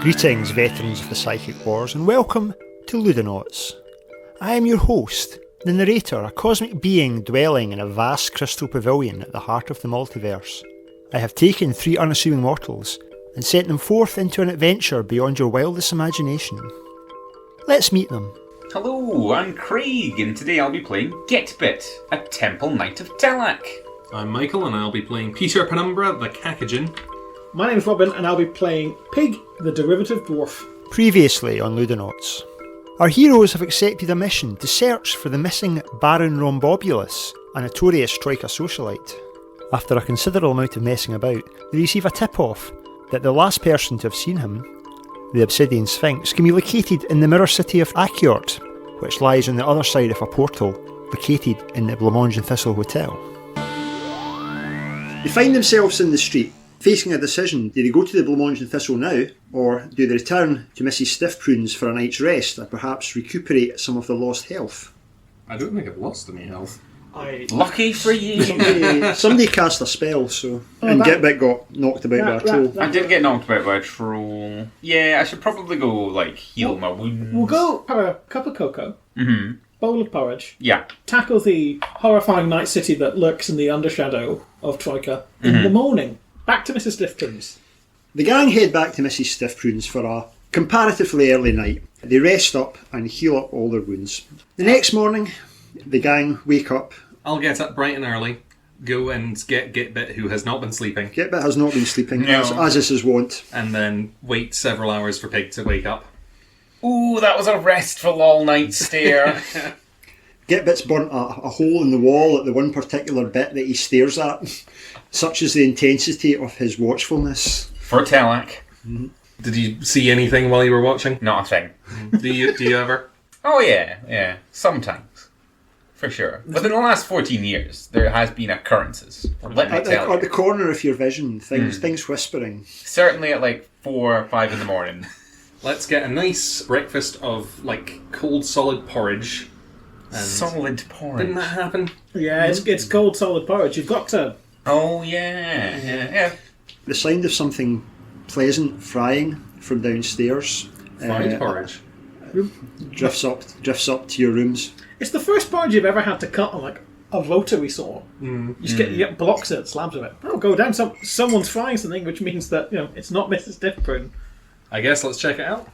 Greetings, veterans of the Psychic Wars, and welcome to Ludonauts. I am your host, the narrator, a cosmic being dwelling in a vast crystal pavilion at the heart of the multiverse. I have taken 3 unassuming mortals and sent them forth into an adventure beyond your wildest imagination. Let's meet them. Hello, I'm Craig, and today I'll be playing Getbit, a Temple Knight of Talak. I'm Michael, and I'll be playing Peter Penumbra, the Kakajin. My name's Robin, and I'll be playing Pig, the Derivative Dwarf. Previously on Ludonauts, our heroes have accepted a mission to search for the missing Baron Rhombobulous, a notorious Troika socialite. After a considerable amount of messing about, they receive a tip-off that the last person to have seen him, the Obsidian Sphinx, can be located in the mirror city of Akiort, which lies on the other side of a portal located in the Blancmange and Thistle Hotel. They find themselves in the street, facing a decision. Do they go to the Blancmange and Thistle now, or do they return to Mrs. Stiffprunes for a night's rest and perhaps recuperate some of the lost health? I don't think I've lost any health. Lucky for you! Somebody cast a spell, and Getbit got knocked about by a troll. I did get knocked about by a troll. Yeah, I should probably go, heal my wounds. We'll go have a cup of cocoa, bowl of porridge, tackle the horrifying night city that lurks in the undershadow of Troika in the morning. Back to Mrs. Stiffprunes. The gang head back to Mrs. Stiffprunes for a comparatively early night. They rest up and heal up all their wounds. The next morning, the gang wake up. I'll get up bright and early, go and get Getbit, who has not been sleeping. Getbit has not been sleeping, as is his wont. And then wait several hours for Pig to wake up. Ooh, that was a restful all-night stare. Getbit's burnt a hole in the wall at the one particular bit that he stares at. Such is the intensity of his watchfulness. For Talak. Did you see anything while you were watching? Not a thing. Do you ever? Oh yeah. Sometimes. For sure. Within the last 14 years, there has been occurrences. Let me tell you. At the corner of your vision, things whispering. Certainly at 4 or 5 in the morning. Let's get a nice breakfast of, cold solid porridge. And solid porridge. Didn't that happen? Yeah, it's cold solid porridge. You've got to... Oh, yeah. The sound of something pleasant frying from downstairs. Fried porridge. Drifts up to your rooms. It's the first porridge you've ever had to cut on, a rotary saw. You get blocks of it, slabs of it. Oh, go down. Someone's frying something, which means that, it's not Mrs. Stiffprune. I guess let's check it out.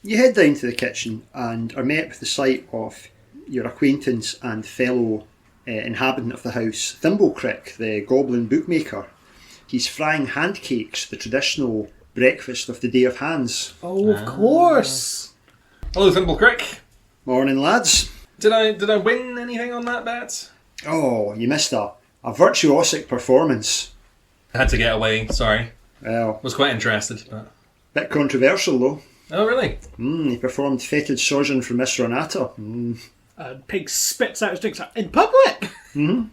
You head down to the kitchen and are met with the sight of your acquaintance and fellow inhabitant of the house, Thimblecrick, the goblin bookmaker. He's frying handcakes, the traditional breakfast of the Day of Hands. Oh, of course. Hello, Thimblecrick. Morning, lads. Did I win anything on that bet? Oh, you missed a virtuosic performance. I had to get away, sorry. Well, was quite interested. But... bit controversial, though. Oh, really? He performed Fetid Sojourn from Miss Renata. Pig spits out his drinks in public! You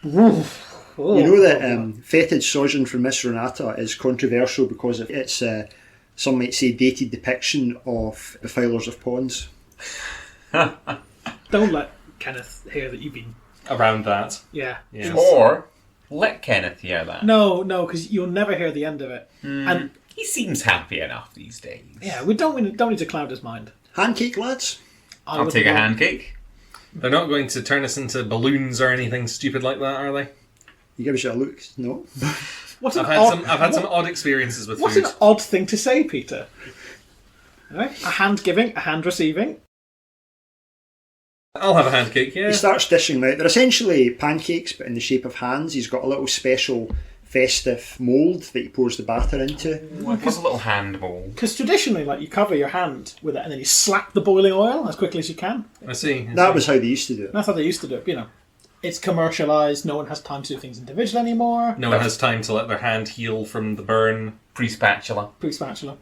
know that Fetid Sojourn from Miss Renata is controversial because it's, some might say, dated depiction of Defilers of Ponds. Don't let Kenneth hear that you've been... around that. Yeah. Or let Kenneth hear that. No, because you'll never hear the end of it. And he seems happy enough these days. yeah, we don't need to cloud his mind. Handcake, lads? I'll take a handcake. They're not going to turn us into balloons or anything stupid like that, are they? You give us a look. No. I've had some odd experiences with What's food. an odd thing to say, Peter? Right? A hand giving, a hand receiving. I'll have a handcake, yeah. He starts dishing them out. They're essentially pancakes, but in the shape of hands. He's got a little special festive mould that he pours the batter into. What's a little hand bowl? Because traditionally, you cover your hand with it and then you slap the boiling oil as quickly as you can. I see. That was how they used to do it. That's how they used to do it, It's commercialised, no one has time to do things individually anymore. No one has time to let their hand heal from the burn. Pre-spatula.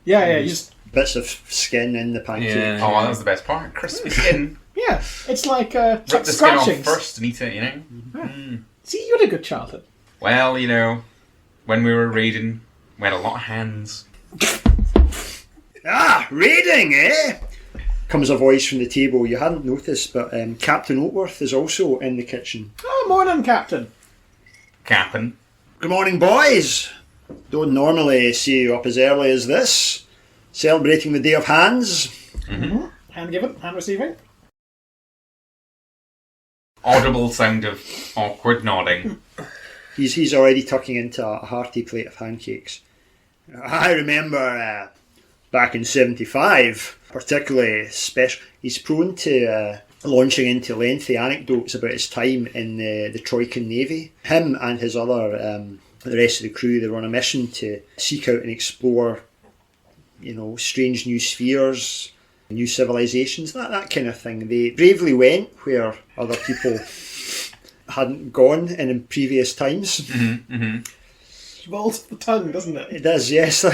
Yeah, you just... bits of skin in the pancake. Yeah. Oh, that was the best part. Crispy skin. Yeah, it's like Rip the skin off first and eat it, Yeah. See, you had a good childhood. Well, when we were raiding, we had a lot of hands. Raiding, eh? Comes a voice from the table. You hadn't noticed, but Captain Oatworth is also in the kitchen. Oh, morning, Captain. Good morning, boys. Don't normally see you up as early as this. Celebrating the Day of Hands. Mm-hmm. Hand giving, hand receiving. Audible sound of awkward nodding. He's already tucking into a hearty plate of pancakes. I remember back in 75, particularly special. He's prone to launching into lengthy anecdotes about his time in the Troika Navy. Him and his other, the rest of the crew, they were on a mission to seek out and explore, strange new spheres, new civilizations, that kind of thing. They bravely went where other people hadn't gone in previous times. Mm-hmm, mm-hmm. Rolls the tongue, doesn't it? It does, yes.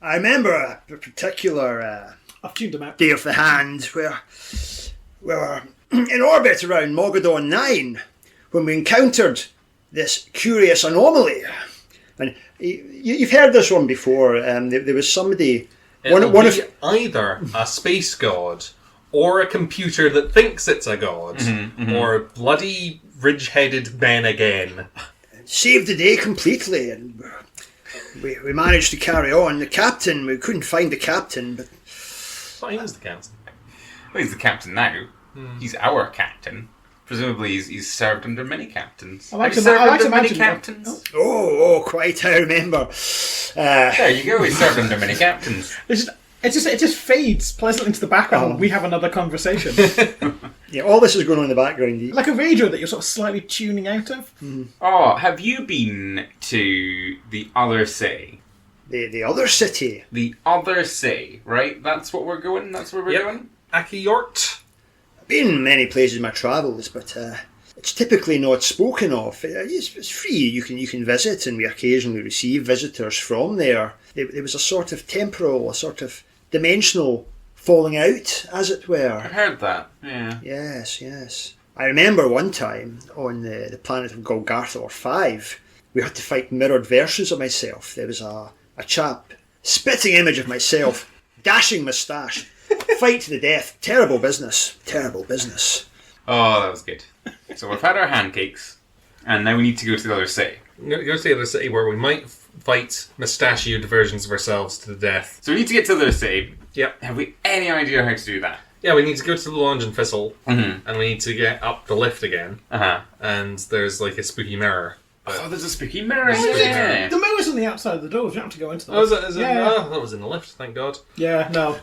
I remember a particular I've tuned him out. Day of the Hand where we were in orbit around Mogadon 9 when we encountered this curious anomaly. And you've heard this one before. There was somebody... either a space god or a computer that thinks it's a god, or bloody ridge-headed men again. Saved the day completely, and we managed to carry on. The captain, we couldn't find the captain, but... He was the captain. Well, he's the captain now. He's our captain. Presumably he's served under many captains. I like Have to you served under imagine many captains? Oh, quite, I remember. There you go, he's served under many captains. It just fades pleasantly into the background. We have another conversation. Yeah, all this is going on in the background. Like a radio that you're sort of slightly tuning out of. Oh, have you been to the other city? The other city. The other city, right? That's what we're going? That's where we're going? Akiyort. I've been in many places in my travels, but it's typically not spoken of. It's free. You can visit, and we occasionally receive visitors from there. There was a sort of temporal, a sort of dimensional falling out, as it were. I heard that, yeah. Yes. I remember one time on the planet of Golgarthor 5, we had to fight mirrored versions of myself. There was a chap, spitting image of myself, dashing moustache, fight to the death. Terrible business. Oh, that was good. So we've had our handcakes, and now we need to go to the other city. Go to the other city where we might fight mustachioed versions of ourselves to the death. So we need to get to the other city. Yep. Have we any idea how to do that? Yeah, we need to go to the lounge and fizzle, Mm-hmm. and we need to get up the lift again. Uh-huh. And there's like a spooky mirror. Oh, there's a spooky mirror. Yeah. The mirror's on the outside of the door. You don't have to go into them. Oh, is it? Yeah. Oh, that was in the lift, thank God. Yeah, no.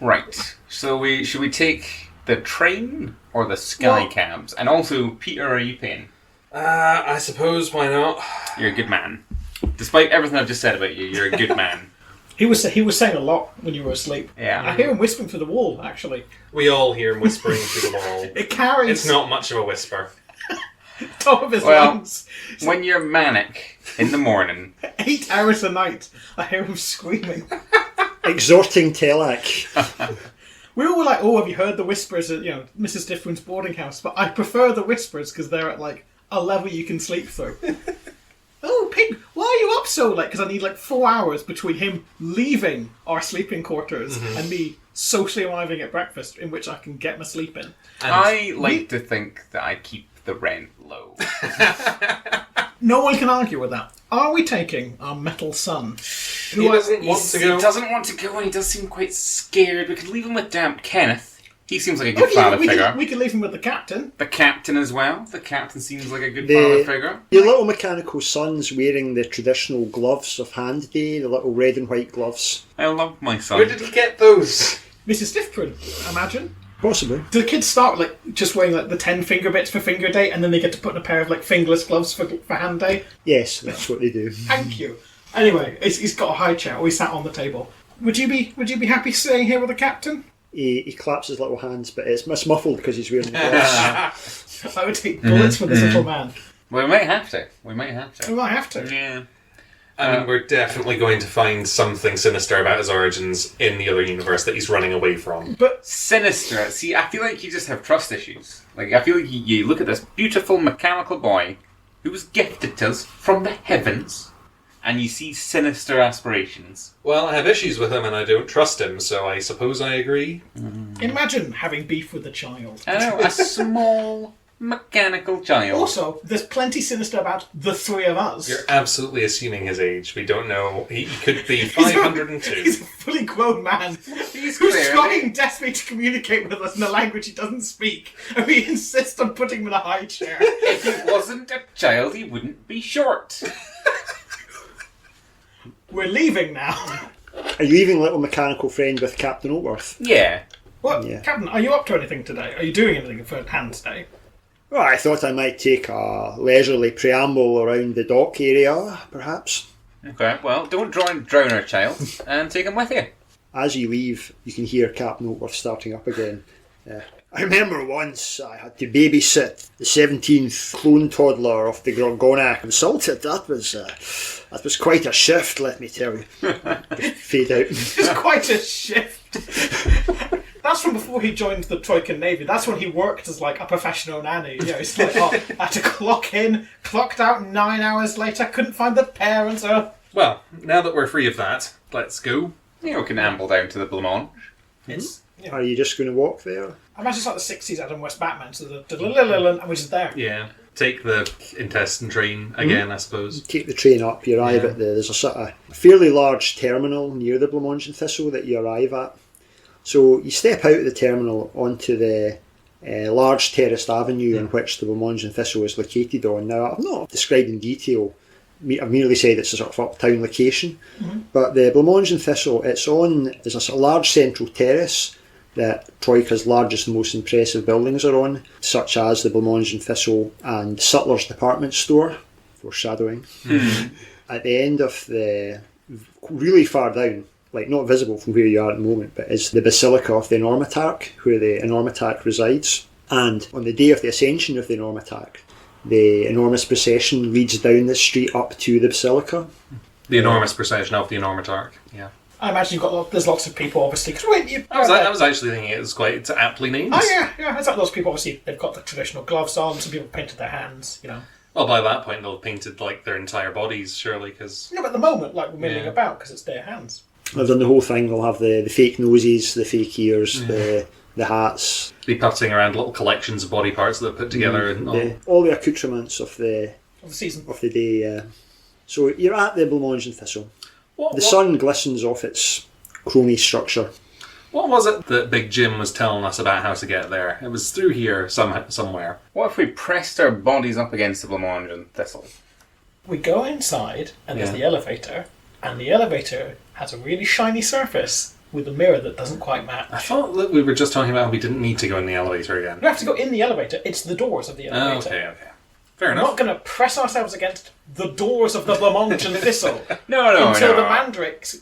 Right. So should we take the train or the sky cabs? And also, Peter, are you paying? I suppose, why not? You're a good man. Despite everything I've just said about you, you're a good man. He was saying a lot when you were asleep. Yeah. I hear him whispering through the wall, actually. We all hear him whispering through the wall. It carries... It's not much of a whisper. top of his lungs. When you're manic in the morning... 8 hours a night, I hear him screaming. Exhorting Telak. We all were like, have you heard the whispers at, Mrs. Differin's boarding house? But I prefer the whispers because they're at, a level you can sleep through. Oh, Pig, why are you up so late? Because I need 4 hours between him leaving our sleeping quarters and me socially arriving at breakfast in which I can get my sleep in. And I like to think that I keep the rent low. No one can argue with that. Are we taking our metal son? He doesn't want to go. He doesn't want to go and he does seem quite scared. We could leave him with Damp Kenneth. He seems like a good father figure. We can leave him with the captain. The captain as well. The captain seems like a good father figure. Your little mechanical son's wearing the traditional gloves of Hand Day, the little red and white gloves. I love my son. Where did he get those? Mrs. Diffrin, I imagine. Possibly. Do the kids start just wearing the 10 finger bits for finger day and then they get to put in a pair of fingerless gloves for hand day? Yes, that's what they do. Thank you. Anyway, he's got a high chair. We sat on the table. Would you be happy staying here with the captain? He claps his little hands, but it's muffled because he's wearing the gloves. I would take bullets for this little man. Well, we might have to. We might have to. Yeah. I mean, we're definitely going to find something sinister about his origins in the other universe that he's running away from. But sinister. See, I feel like you just have trust issues. I feel like you look at this beautiful mechanical boy who was gifted to us from the heavens, and you see sinister aspirations. Well, I have issues with him and I don't trust him, so I suppose I agree. Imagine having beef with a child. I know, a small mechanical child. Also, there's plenty sinister about the three of us. You're absolutely assuming his age. We don't know. He could be 502. He's a fully grown man He's who's clearly- trying desperately to communicate with us in a language he doesn't speak, and we insist on putting him in a high chair. If he wasn't a child, he wouldn't be short. We're leaving now. Are you leaving little mechanical friend with Captain Oatworth? Yeah. What, Yeah. Captain, are you up to anything today? Are you doing anything for hand today? Well, I thought I might take a leisurely preamble around the dock area, perhaps. Okay, well, don't drown our child and take him with you. As you leave, you can hear Captain Oatworth starting up again. I remember once I had to babysit the 17th clone toddler of the Gorgonak Consulted. That was quite a shift, let me tell you. Just fade out. It's quite a shift. That's from before he joined the Troika Navy. That's when he worked as like a professional nanny. You know, it's like, I had to clock in, clocked out 9 hours later, couldn't find the parents. Well, now that we're free of that, let's go. You can amble down to the Blancmange. It's, you know, Are you just going to walk there? I imagine it's like the 60s Adam West Batman, so and we're just there. Yeah. Take the intestine train again, I suppose. Take the train up, you arrive at there's a sort of fairly large terminal near the Blancmange and Thistle that you arrive at. So you step out of the terminal onto the large terraced avenue on which the Blancmange and Thistle is located on. Now, I've not described in detail, I've merely said it's a sort of uptown location, but the Blancmange and Thistle, there's a sort of large central terrace that Troika's largest and most impressive buildings are on, such as the Blancmange and Thistle and Sutler's department store, foreshadowing. At the end of the, really far down, like not visible from where you are at the moment, but is the Basilica of the Enormitarch, where the Enormitarch resides. And on the day of the ascension of the Enormitarch, the enormous procession leads down the street up to the Basilica. The enormous procession of the Enormitarch. Yeah. I imagine there's lots of people, obviously. Cause I was actually thinking it was quite aptly named. Oh, yeah. It's like those people, obviously, they've got the traditional gloves on, some people painted their hands, you know. Well, by that point, they'll have painted like their entire bodies, surely, because... No, but at the moment, like, we're milling about because it's their hands. They've done the whole thing. They'll have the fake noses, the fake ears, the hats. Be putting around little collections of body parts that are put together and all. All the accoutrements of the season. Of the day. So you're at the Blancmange and Thistle. The sun glistens off its chromey structure. What was it that Big Jim was telling us about how to get there? It was through here somewhere. What if we pressed our bodies up against the Blancmange and Thistle? We go inside, and there's the elevator, and the elevator has a really shiny surface with a mirror that doesn't quite match. I thought that we were just talking about how we didn't need to go in the elevator again. We don't have to go in the elevator, it's the doors of the elevator. Okay. Fair We're enough. not going to press ourselves against the doors of the Blancmange and Thistle No. until the mandrels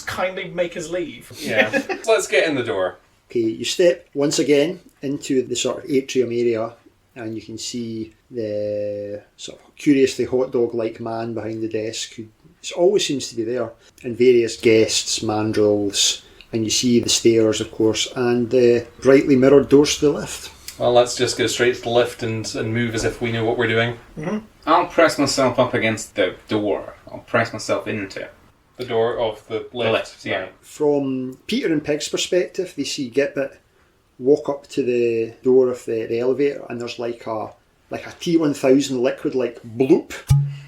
kindly make us leave. Yeah. So let's get in the door. Okay, you step once again into the sort of atrium area, and you can see the sort of curiously hot dog-like man behind the desk who always seems to be there, and various guests, mandrels, and you see the stairs, of course, and the brightly mirrored doors to the lift. Well, let's just go straight to the lift and move as if we know what we're doing. I'll press myself up against the door. I'll press myself into it. The door of the lift. The lift, yeah. From Peter and Pig's perspective, they see Gitbit walk up to the door of the elevator, and there's like a T1000 liquid like bloop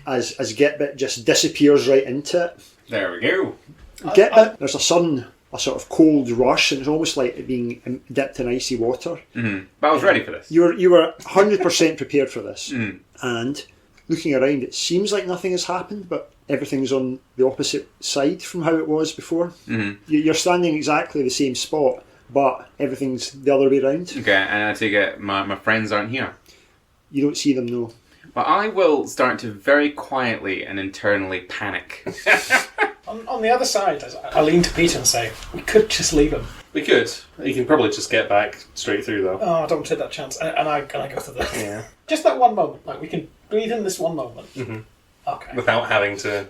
as Gitbit just disappears right into it. There we go. Gitbit, there's a sort of cold rush, and it's almost like it being dipped in icy water. But I was ready for this. You were 100% prepared for this. And looking around, it seems like nothing has happened, but everything's on the opposite side from how it was before. You're standing exactly the same spot, but everything's the other way around. Okay, and I take it my friends aren't here. You don't see them, no. But I will start to very quietly and internally panic. On the other side, I lean to Peter and say, we could just leave him. We could. You can probably just get back straight through, though. Oh, I don't take that chance. And I go to the... Yeah. Just that one moment. Like, we can breathe in this one moment. Okay. Without having to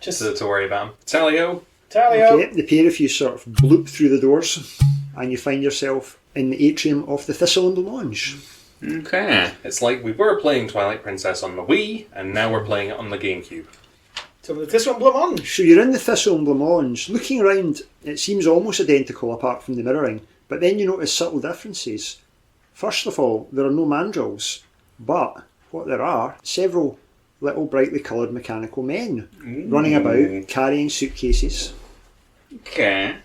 just... to worry about him. Talio. Okay, the pair of you sort of bloop through the doors, and you find yourself in the atrium of the Thistle and Blancmange. Okay. It's like we were playing Twilight Princess on the Wii, and now we're playing it on the GameCube. So this one, Blancmange. So you're in the Thistle and Blancmange. Looking around, it seems almost identical apart from the mirroring, but then you notice subtle differences. First of all, there are no mandrills, but what there are, several little brightly coloured mechanical men running about carrying suitcases. Okay.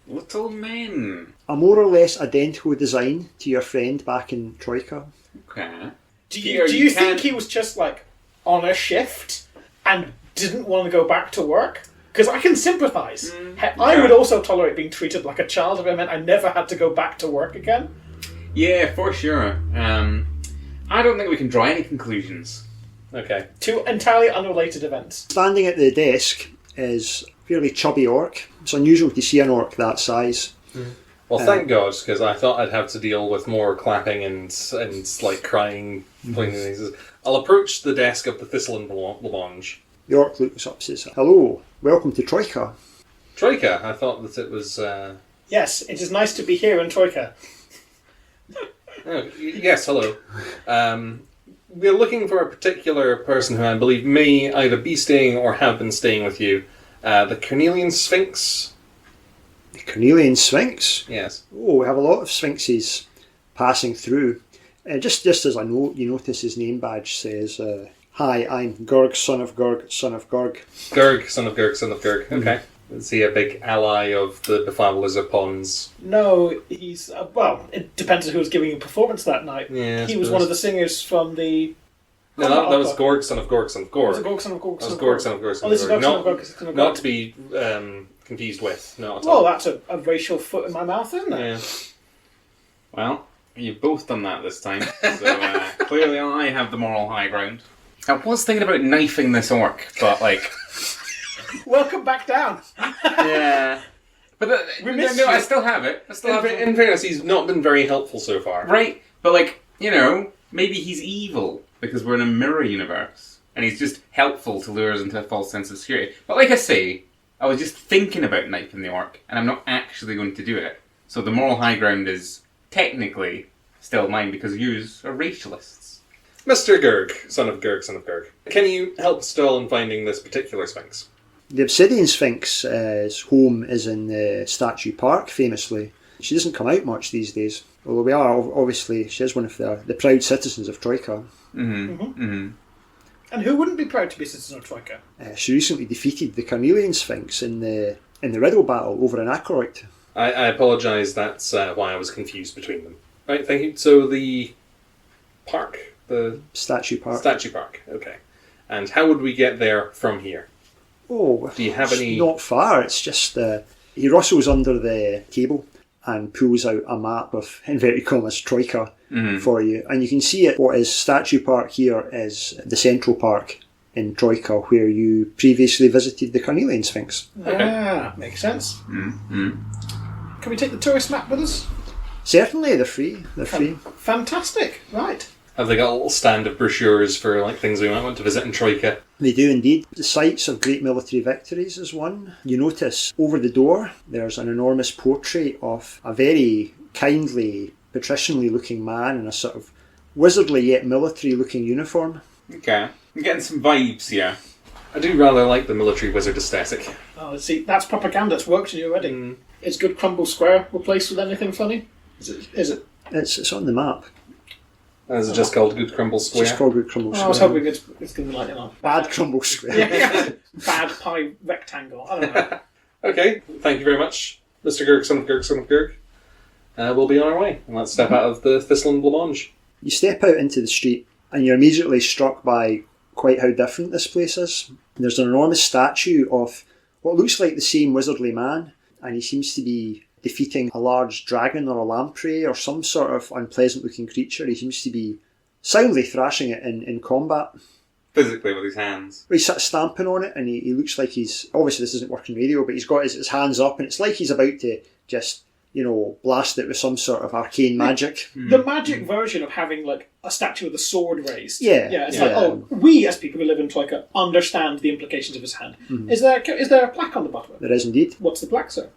Little men. A more or less identical design to your friend back in Troika. Okay. Do Peter, you you think can't- he was just like on a shift and didn't want to go back to work? Because I can sympathise. I would also tolerate being treated like a child if it meant I never had to go back to work again. Yeah, for sure. I don't think we can draw any conclusions. Okay. Two entirely unrelated events. Standing at the desk is a fairly chubby orc. It's unusual to see an orc that size. Well, thank God, because I thought I'd have to deal with more clapping and like crying, pointing things. I'll approach the desk of the Thistle and Blancmange. The orc looks up and says, "Hello, welcome to Troika." Troika, I thought that it was... Yes, it is nice to be here in Troika. yes, hello. We're looking for a particular person who I believe may either be staying or have been staying with you. The Cornelian Sphinx. The Cornelian Sphinx? Yes. Oh, we have a lot of sphinxes passing through. Just as a note, you notice his name badge says, "Hi, I'm Gurg, son of Gurg, son of Gurg." Gurg, son of Gurg, son of Gurg. Okay. Is he a big ally of the Befoulers of Ponds? No, he's... well, it depends on who was giving a performance that night. Yeah, I he was suppose. one of the singers from the... No, that was Gorg, son of Gorg, son of Gorg. Was it Gorg, son of Gorg, That son was of Gorg, Gorg? son of Gorg, son Oh, this is of Gorg, son Gorg. of Gorg, son of Not Gorg. to be confused with. Not at Well, all. that's a racial foot in my mouth, isn't it? Yeah. Well, you've both done that this time, so clearly I have the moral high ground. I was thinking about knifing this orc, but like... Welcome back down. yeah. But We missed no, you. I still have it. I still have it. In fairness, he's not been very helpful so far. Right, but like, you know, maybe he's evil because we're in a mirror universe and he's just helpful to lure us into a false sense of security. But like I say, I was just thinking about knifing the orc and I'm not actually going to do it. So the moral high ground is technically still mine because yous are racialists. Mr. Gurg, son of Gurg, son of Gurg. Can you help Stoll in finding this particular Sphinx? The Obsidian Sphinx's home is in the Statue Park, famously. She doesn't come out much these days, although we are, obviously, she is one of the proud citizens of Troika. And who wouldn't be proud to be a citizen of Troika? She recently defeated the Cornelian Sphinx in the riddle battle over in Acheroid. I apologise, that's why I was confused between them. Right, thank you. So the park, the Statue Park. Statue Park, okay. And how would we get there from here? Oh, Do you have it's any- not far. It's just he rustles under the table and pulls out a map of inverted commas Troika for you, and you can see it. What is Statue Park here is the Central Park in Troika, where you previously visited the Cornelian Sphinx. Ah, makes sense. Can we take the tourist map with us? Certainly, they're free. They're free. Fantastic. Right. Have they got a little stand of brochures for like things we might want to visit in Troika? They do indeed. The sites of great military victories is one. You notice over the door there's an enormous portrait of a very kindly, patricianly looking man in a sort of wizardly yet military looking uniform. Okay. I'm getting some vibes here. I do rather like the military wizard aesthetic. Oh, see, that's propaganda. It's worked on you already. Is Good Crumble Square replaced with anything funny? Is it? It's on the map. Is it just called Good Crumble It's Square? just called Good Crumble Square. I was hoping it's going to be like, you know... Bad Crumble Square. Yeah. Bad pie rectangle. I don't know. Okay, thank you very much, Mr. Gurg, son of Gurg, son of Gurg. We'll be on our way, and let's step out of the Thistle and Blancmange. You step out into the street and you're immediately struck by quite how different this place is. There's an enormous statue of what looks like the same wizardly man, and he seems to be defeating a large dragon or a lamprey or some sort of unpleasant looking creature. He seems to be soundly thrashing it in combat. Physically with his hands. He's sort of stamping on it, and he looks like he's... Obviously this isn't working radio, but he's got his hands up, and it's like he's about to just, you know, blast it with some sort of arcane magic. The magic version of having, like, a statue with a sword raised. Yeah, Yeah, it's yeah. like, oh, we, as people who live in Troika, understand the implications of his hand. Is there a plaque on the bottom of it? There is indeed. What's the plaque, sir?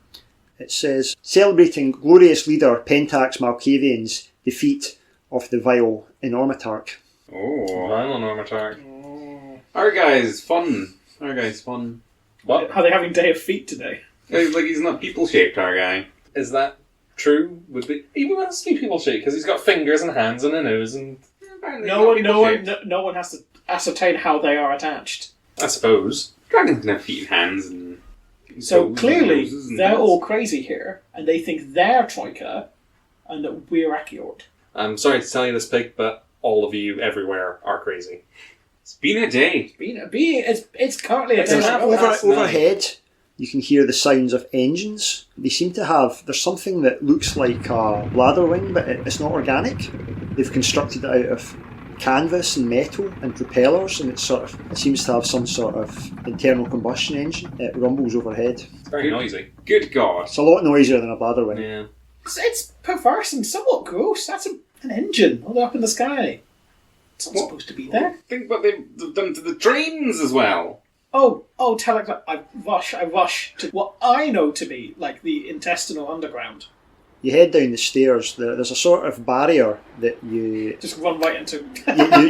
It says, celebrating glorious leader Pentax Malkavian's defeat of the vile Enormitarch. Oh. Violent Armatark. Our guy's fun. Our guy's fun. What? Are they having Day of Feet today? Like he's not people-shaped, our guy. Is that true would be he must be people shaped because he's got fingers and hands and a nose and No one has to ascertain how they are attached. I suppose. Dragons can have feet and hands and So toes clearly, and noses and they're heads. all crazy here, and they think they're Troika, and that we're Achiord. I'm sorry to tell you this, Pig, but all of you everywhere are crazy. It's been a day. It's currently a It's an day. apple. That's Overhead, you can hear the sounds of engines. They seem to have... There's something that looks like a ladder wing, but it's not organic. They've constructed it out of canvas and metal and propellers, and it seems to have some sort of internal combustion engine. It rumbles overhead. It's very noisy. Good God. It's a lot noisier than a ladder wing. Yeah. It's perverse and somewhat gross. That's an engine all the way up in the sky. It's not supposed to be there. Think what they've done to the trains as well. Oh, Telegraph! I rush to what I know to be like the intestinal underground. You head down the stairs. There's a sort of barrier that you Just run right into.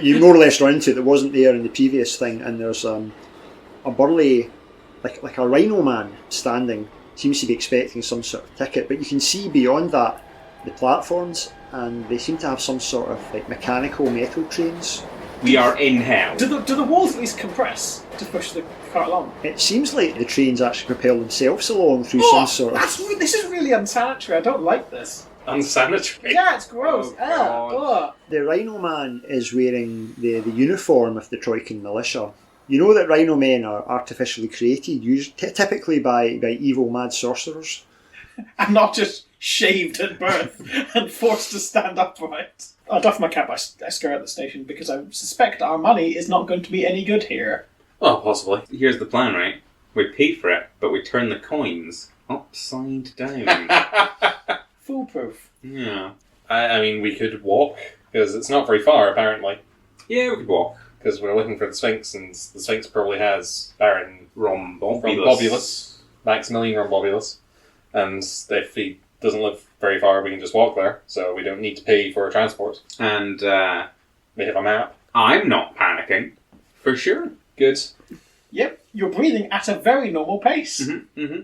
you more or less run into that wasn't there in the previous thing, and there's a burly, like a rhino man standing. Seems to be expecting some sort of ticket, but you can see beyond that the platforms, and they seem to have some sort of like mechanical metal trains. We are in hell. Do the walls at least compress to push the cart along? It seems like the trains actually propel themselves along through some sort of... This is really unsanitary. I don't like this. Unsanitary. Yeah, it's gross. Oh, God. The Rhino Man is wearing the uniform of the Troican militia. You know that Rhino Men are artificially created, typically by evil mad sorcerers. I'm not just shaved at birth and forced to stand upright. I doff my cap, I scare at the station because I suspect our money is not going to be any good here. Well, possibly. Here's the plan, right? We pay for it, but we turn the coins upside down. Foolproof. Yeah. I mean, we could walk, because it's not very far, apparently. Yeah, we could walk. Because we're looking for the Sphinx, and the Sphinx probably has Baron Rhombobulous. Maximilian Rhombobulous. And if he doesn't live very far, we can just walk there, so we don't need to pay for transport. And We have a map. I'm not panicking. For sure. Good. Yep, you're breathing at a very normal pace.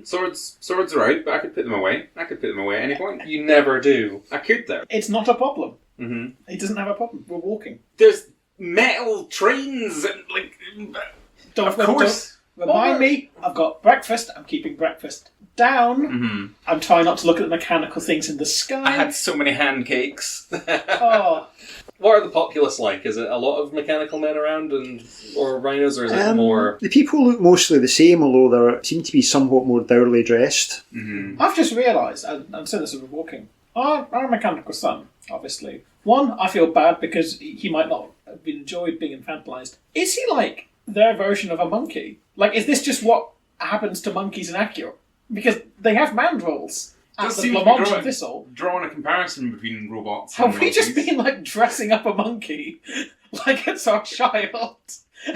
Swords are out, but I could put them away. I could put them away at any point. You never do. I could, though. It's not a problem. Mm-hmm. It doesn't have a problem. We're walking. There's metal trains and, Don't, of course. Don't remind me, I've got breakfast. I'm keeping breakfast down. Mm-hmm. I'm trying not to look at the mechanical things in the sky. I had so many hand cakes. Oh, What are the populace like? Is it a lot of mechanical men around or rhinos, or is it more... The people look mostly the same, although they seem to be somewhat more dourly dressed. Mm-hmm. I've just realised, and I'm saying this as we're walking, our mechanical son, obviously. One, I feel bad because he might not have enjoyed being infantilized. Is he like their version of a monkey? Like, is this just what happens to monkeys in Accio? Because they have mandrills at Just the seems to be Blamont drawing- Thistle. Drawing a comparison between robots and Have we just monkeys. been like dressing up a monkey like it's our child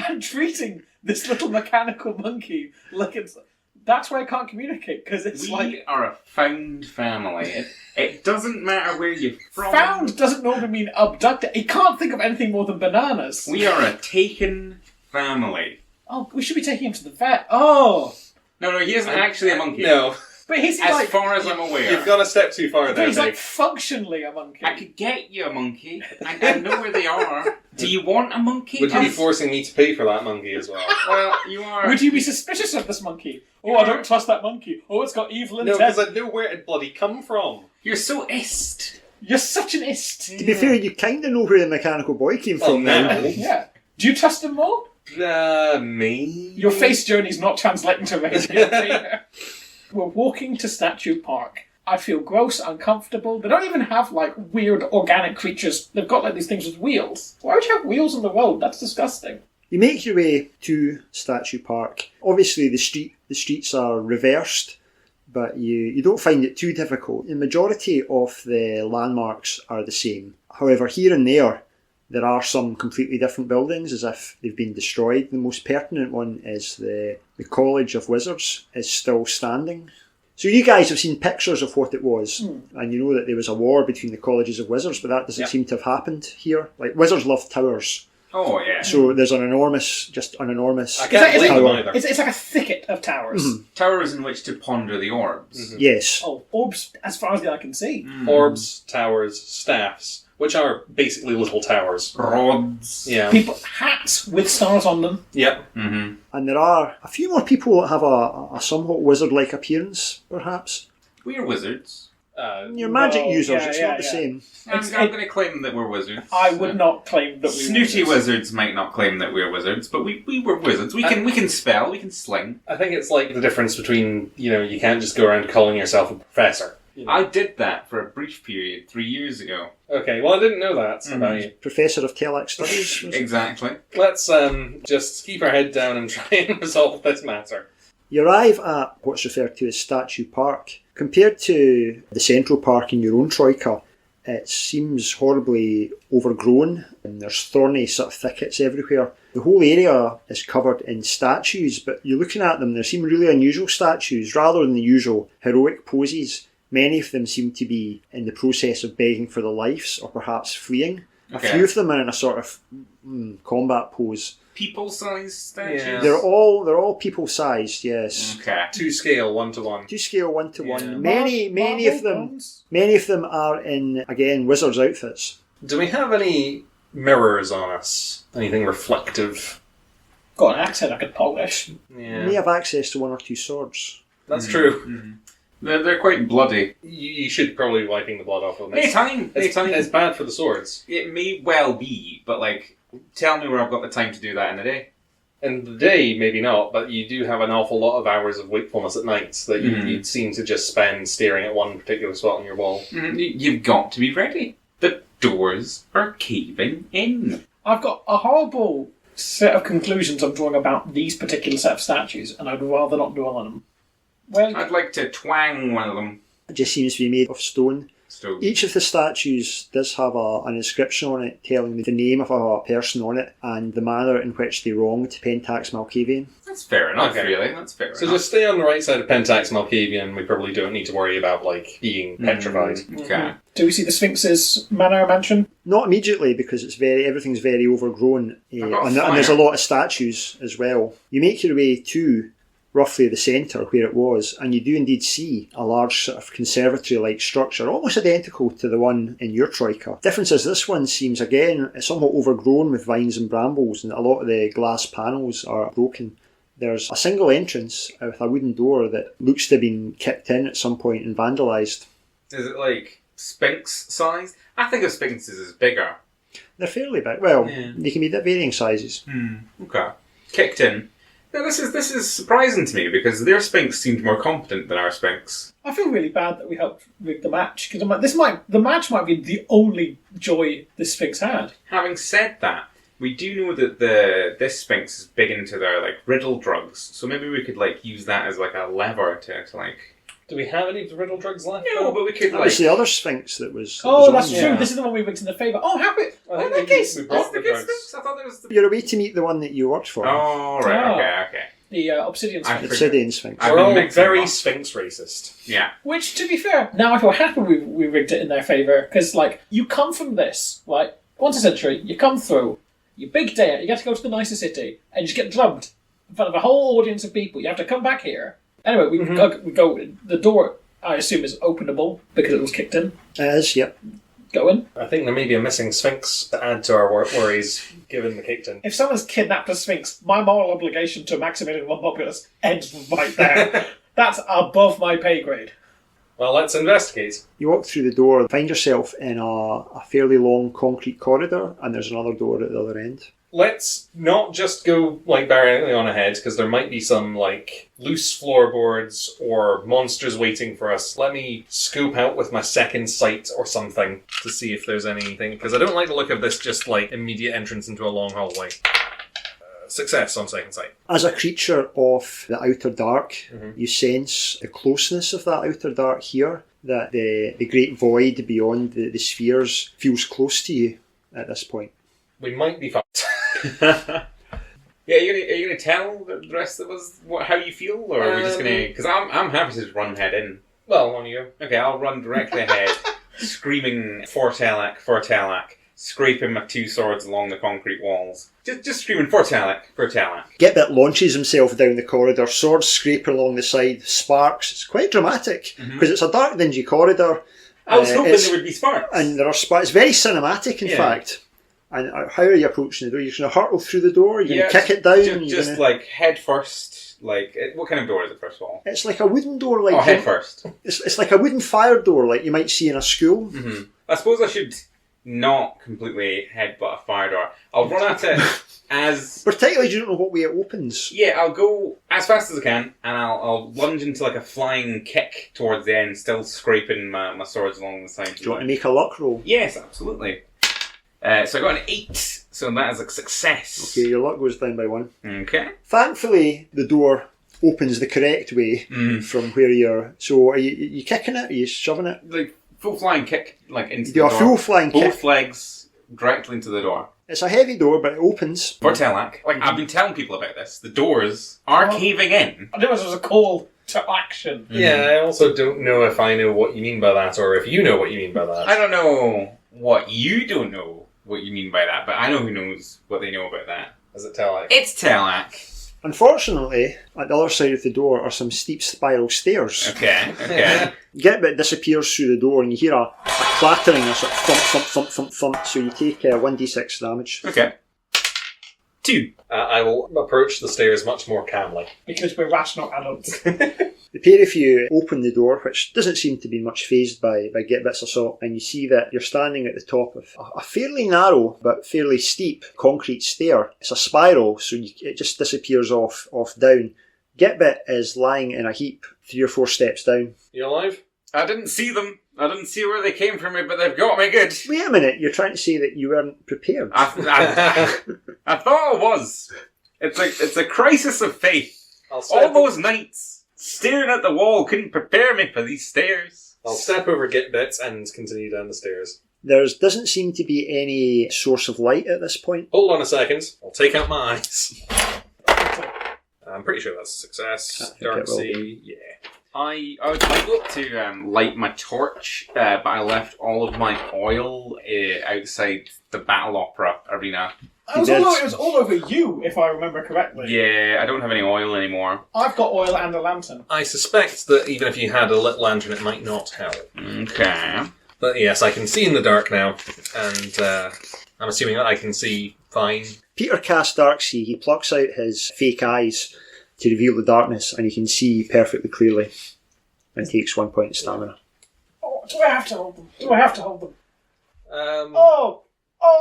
and treating this little mechanical monkey like it's... That's why I can't communicate, because it's We are a found family. It doesn't matter where you're from. found doesn't normally mean abducted. He can't think of anything more than bananas. We are a taken family. Oh, we should be taking him to the vet. Oh, No, he isn't actually a monkey. No. but he's As like... far as I'm aware. You've gone a step too far but there, he's like Dave. functionally a monkey. I could get you a monkey. I know where they are. Do you want a monkey? Would you be forcing me to pay for that monkey as well? Well, you are. Would you be suspicious of this monkey? Oh, I don't trust that monkey. Oh, it's got evil No, intent. because I know where it bloody come from. You're so ist. You're such an ist. To be fair, you kind of know where the mechanical boy came from no. now. Yeah. Do you trust him more? Me? Your face journey's not translating to radio. We're walking to Statue Park. I feel gross, uncomfortable. They don't even have, like, weird organic creatures. They've got, like, these things with wheels. Why would you have wheels on the road? That's disgusting. You make your way to Statue Park. Obviously, the streets are reversed, but you don't find it too difficult. The majority of the landmarks are the same. However, here and there are some completely different buildings, as if they've been destroyed. The most pertinent one is the College of Wizards is still standing. So you guys have seen pictures of what it was, and you know that there was a war between the Colleges of Wizards, but that doesn't seem to have happened here. Like, Wizards love towers. Oh, yeah. So there's an enormous I It's can't believe them tower. either. It's like a thicket of towers. Towers in which to ponder the orbs. Yes. Oh, orbs as far as the eye can see. Orbs, towers, staffs, which are basically little towers. Rods. Yeah. People hats with stars on them. Yep. And there are a few more people that have a somewhat wizard-like appearance, perhaps. We're wizards. You're magic users, yeah, it's yeah, not the yeah. same. I'm going to claim that we're wizards. I would not claim that we Snooty were wizards might not claim that we're wizards, but we were wizards. We can spell, we can sling. I think it's like the difference between, you can't just go around calling yourself a professor. I did that for a brief period 3 years ago. Okay, well, I didn't know that about you. Professor of Telac Studies. was it? Exactly. Let's just keep our head down and try and resolve this matter. You arrive at what's referred to as Statue Park. Compared to the Central Park in your own Troika, it seems horribly overgrown and there's thorny sort of thickets everywhere. The whole area is covered in statues, but you're looking at them, they seem really unusual statues rather than the usual heroic poses. Many of them seem to be in the process of begging for their lives or perhaps fleeing. Okay. A few of them are in a sort of combat pose. People-sized statues? Yeah. They're all people-sized, yes. Okay. To scale, 1-to-1. To scale 1-to-1. Yeah. Many of them are in, again, wizards' outfits. Do we have any mirrors on us? Anything reflective? Got an accent I could polish. You Yeah. may have access to 1 or 2 swords. That's true. They're quite bloody. You should probably be wiping the blood off of them. Anytime. It's bad for the swords. It may well be, but tell me where I've got the time to do that in a day. In the day, maybe not, but you do have an awful lot of hours of wakefulness at night that you'd seem to just spend staring at one particular spot on your wall. You've got to be ready. The doors are caving in. I've got a horrible set of conclusions I'm drawing about these particular set of statues, and I'd rather not dwell on them. Well, I'd like to twang one of them. It just seems to be made of stone. So, Each of the statues does have an inscription on it telling the name of a person on it and the manner in which they wronged Pentax Malkavian. that's fair enough, Okay. really. That's fair So enough. just stay on the right side of Pentax Malkavian. We probably don't need to worry about, being petrified. Okay. do we see the Sphinx's manor mansion? Not immediately because everything's very overgrown got and fire. there's a lot of statues as well. You make your way to roughly the centre where it was, and you do indeed see a large sort of conservatory-like structure, almost identical to the one in your Troika. Difference is this one seems, again, somewhat overgrown with vines and brambles, and a lot of the glass panels are broken. There's a single entrance with a wooden door that looks to have been kicked in at some point and vandalised. Is it Sphinx size? I think of Sphinxes as bigger. They're fairly big. Well, Yeah. they can be varying sizes. Okay. Kicked in. Now, this is surprising to me because their Sphinx seemed more competent than our Sphinx. I feel really bad that we helped rig the match, because the match might be the only joy the Sphinx had. Having said that, we do know that this Sphinx is big into their riddle drugs, so maybe we could use that as a lever to Do we have any of the riddle drugs left? No, but we could That was the other Sphinx that was... Oh, that was that's on true. there. This is the one we rigged in the favour. Oh, happy. I Oh, think in that we case, brought That's the the good drugs. Sphinx. I thought there was the... You're away to meet the one that you worked for. Oh, right, Ah. okay. the Obsidian Sphinx. Obsidian Sphinx. I've We're been all mixing very them up. Sphinx racist. Yeah. Which, to be fair, now I feel happy we rigged it in their favour, because, you come from this, once a century, you come through, your big day, you get to go to the nicer city, and you just get drubbed in front of a whole audience of people. You have to come back here. Anyway, we go, the door, I assume, is openable, because it was kicked in. It is, yep. Go in. I think there may be a missing Sphinx to add to our worries, given the kicked in. If someone's kidnapped a Sphinx, my moral obligation to Maximilian Rhombobulous ends right there. That's above my pay grade. Well, let's investigate. You walk through the door, find yourself in a fairly long concrete corridor, and there's another door at the other end. Let's not just go barreling on ahead, because there might be some loose floorboards or monsters waiting for us. Let me scope out with my second sight or something to see if there's anything, because I don't like the look of this just immediate entrance into a long hallway. Success on second sight. As a creature of the outer dark, you sense the closeness of that outer dark here, that the great void beyond the spheres feels close to you at this point. We might be fucked. Yeah, are you gonna tell the rest of us how you feel, or are we just gonna? Because I'm happy to just run head in. Well, on you go. Okay, I'll run directly ahead, screaming "Fortelac, Fortelac," scraping my two swords along the concrete walls. Just screaming, for Talak, for Talak. Gitbit launches himself down the corridor, swords scraping along the side, sparks. It's quite dramatic, because it's a dark, dingy corridor. I was hoping there would be sparks. And there are sparks. It's very cinematic, in fact. And how are you approaching the door? You're going to hurtle through the door? You're going to kick it down? Just like head first. Like, what kind of door is it, first of all? It's like a wooden door. Like head first. It's like a wooden fire door, like you might see in a school. Mm-hmm. I suppose I should not completely headbutt a fire door. I'll run at it as... Particularly you don't know what way it opens. Yeah, I'll go as fast as I can, and I'll lunge into like a flying kick towards the end, still scraping my swords along the side. Do you want to make a luck roll? Yes, absolutely. So I got an 8, so that is a success. Okay, your luck goes down by 1. Okay. Thankfully, the door opens the correct way from where you're... So are you kicking it? Are you shoving it? Like, full flying kick, like, into the do door. a full flying kick. Both legs directly into the door. It's a heavy door, but it opens. For Telak, like, I've been telling people about this. The doors are caving in. I knew it was a call to action. Yeah, I also don't know if I know what you mean by that, or if you know what you mean by that. I don't know what you don't know what you mean by that, but I know who knows what they know about that. Is it Telak? It's Telak. Unfortunately, at the other side of the door are some steep spiral stairs. Okay. Gitbit disappears through the door and you hear a clattering, a sort of thump, thump, thump, thump, thump, so you take 1d6 damage. Okay. 2. I will approach the stairs much more calmly. Because we're rational adults. The pair of you open the door, which doesn't seem to be much fazed by Gitbit's assault, and you see that you're standing at the top of a fairly narrow but fairly steep concrete stair. It's a spiral, so it just disappears off down. Gitbit is lying in a heap 3 or 4 steps down. You alive? I didn't see them. I didn't see where they came from, but they've got me good. Wait a minute, you're trying to say that you weren't prepared? I thought I was. It's a crisis of faith. All those nights staring at the wall couldn't prepare me for these stairs. I'll step over Gitbit and continue down the stairs. There doesn't seem to be any source of light at this point. Hold on a second. I'll take out my eyes. I'm pretty sure that's a success. Darcy, yeah. I would like to light my torch, but I left all of my oil outside the Battle Opera arena. It was all over you, if I remember correctly. Yeah, I don't have any oil anymore. I've got oil and a lantern. I suspect that even if you had a lit lantern, it might not help. Okay. But yes, I can see in the dark now, and I'm assuming that I can see fine. Peter casts Darksea. He plucks out his fake eyes to reveal the darkness, and he can see perfectly clearly, and takes 1 point of stamina. Oh, do I have to hold them? Oh,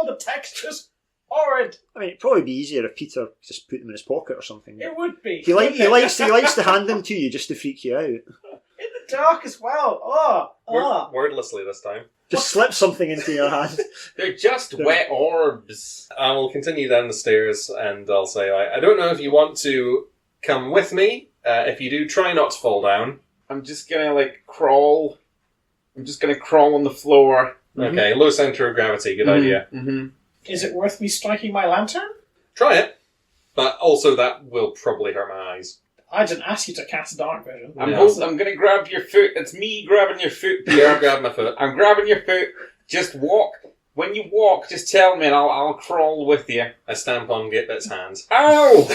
the texture's horrid. I mean, it'd probably be easier if Peter just put them in his pocket or something. It would be. He likes to hand them to you just to freak you out. In the dark as well. Wordlessly this time. Just slip something into your hand. They're just wet orbs. I will continue down the stairs, and I'll say, I don't know if you want to come with me. If you do, try not to fall down. I'm just gonna, crawl. I'm just gonna crawl on the floor. Mm-hmm. Okay, low center of gravity, good idea. Mm-hmm. Is it worth me striking my lantern? Try it. But also that will probably hurt my eyes. I didn't ask you to cast dark vision. I'm gonna grab your foot. It's me grabbing your foot, Peter. Yeah, grab my foot. I'm grabbing your foot. Just walk. When you walk, just tell me and I'll crawl with you. I stamp on Gitbit's hands. Ow!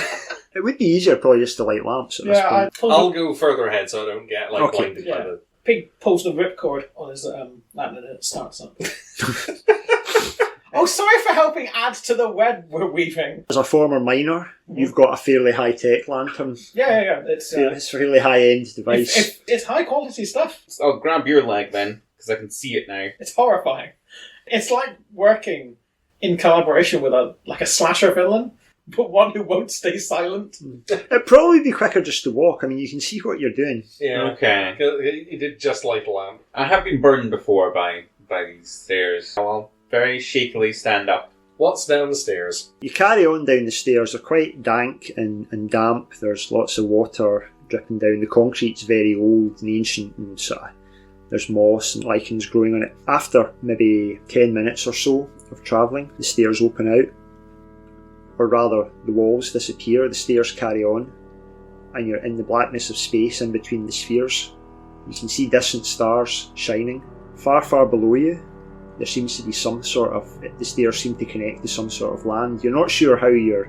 It would be easier probably just to light lamps at this point. I'll go further ahead so I don't get blinded by the... Pig pulls the ripcord on his lantern and it starts up. Oh, sorry for helping add to the web we're weaving. As a former miner, you've got a fairly high-tech lantern. Yeah. It's a fairly high-end device. It's high-quality stuff. I'll grab your leg then, because I can see it now. It's horrifying. It's like working in collaboration with a slasher villain, but one who won't stay silent. It'd probably be quicker just to walk. I mean, you can see what you're doing. Yeah. Okay. He did just light a lamp. I have been burned before by these stairs. I'll very shakily stand up. What's down the stairs? You carry on down the stairs. They're quite dank and damp. There's lots of water dripping down. The concrete's very old and ancient, and there's moss and lichens growing on it. After maybe 10 minutes or so of travelling, the stairs open out. Or rather, the walls disappear, the stairs carry on, and you're in the blackness of space in between the spheres. You can see distant stars shining. Far, far below you, there seems to be some sort of, the stairs seem to connect to some sort of land. You're not sure how you're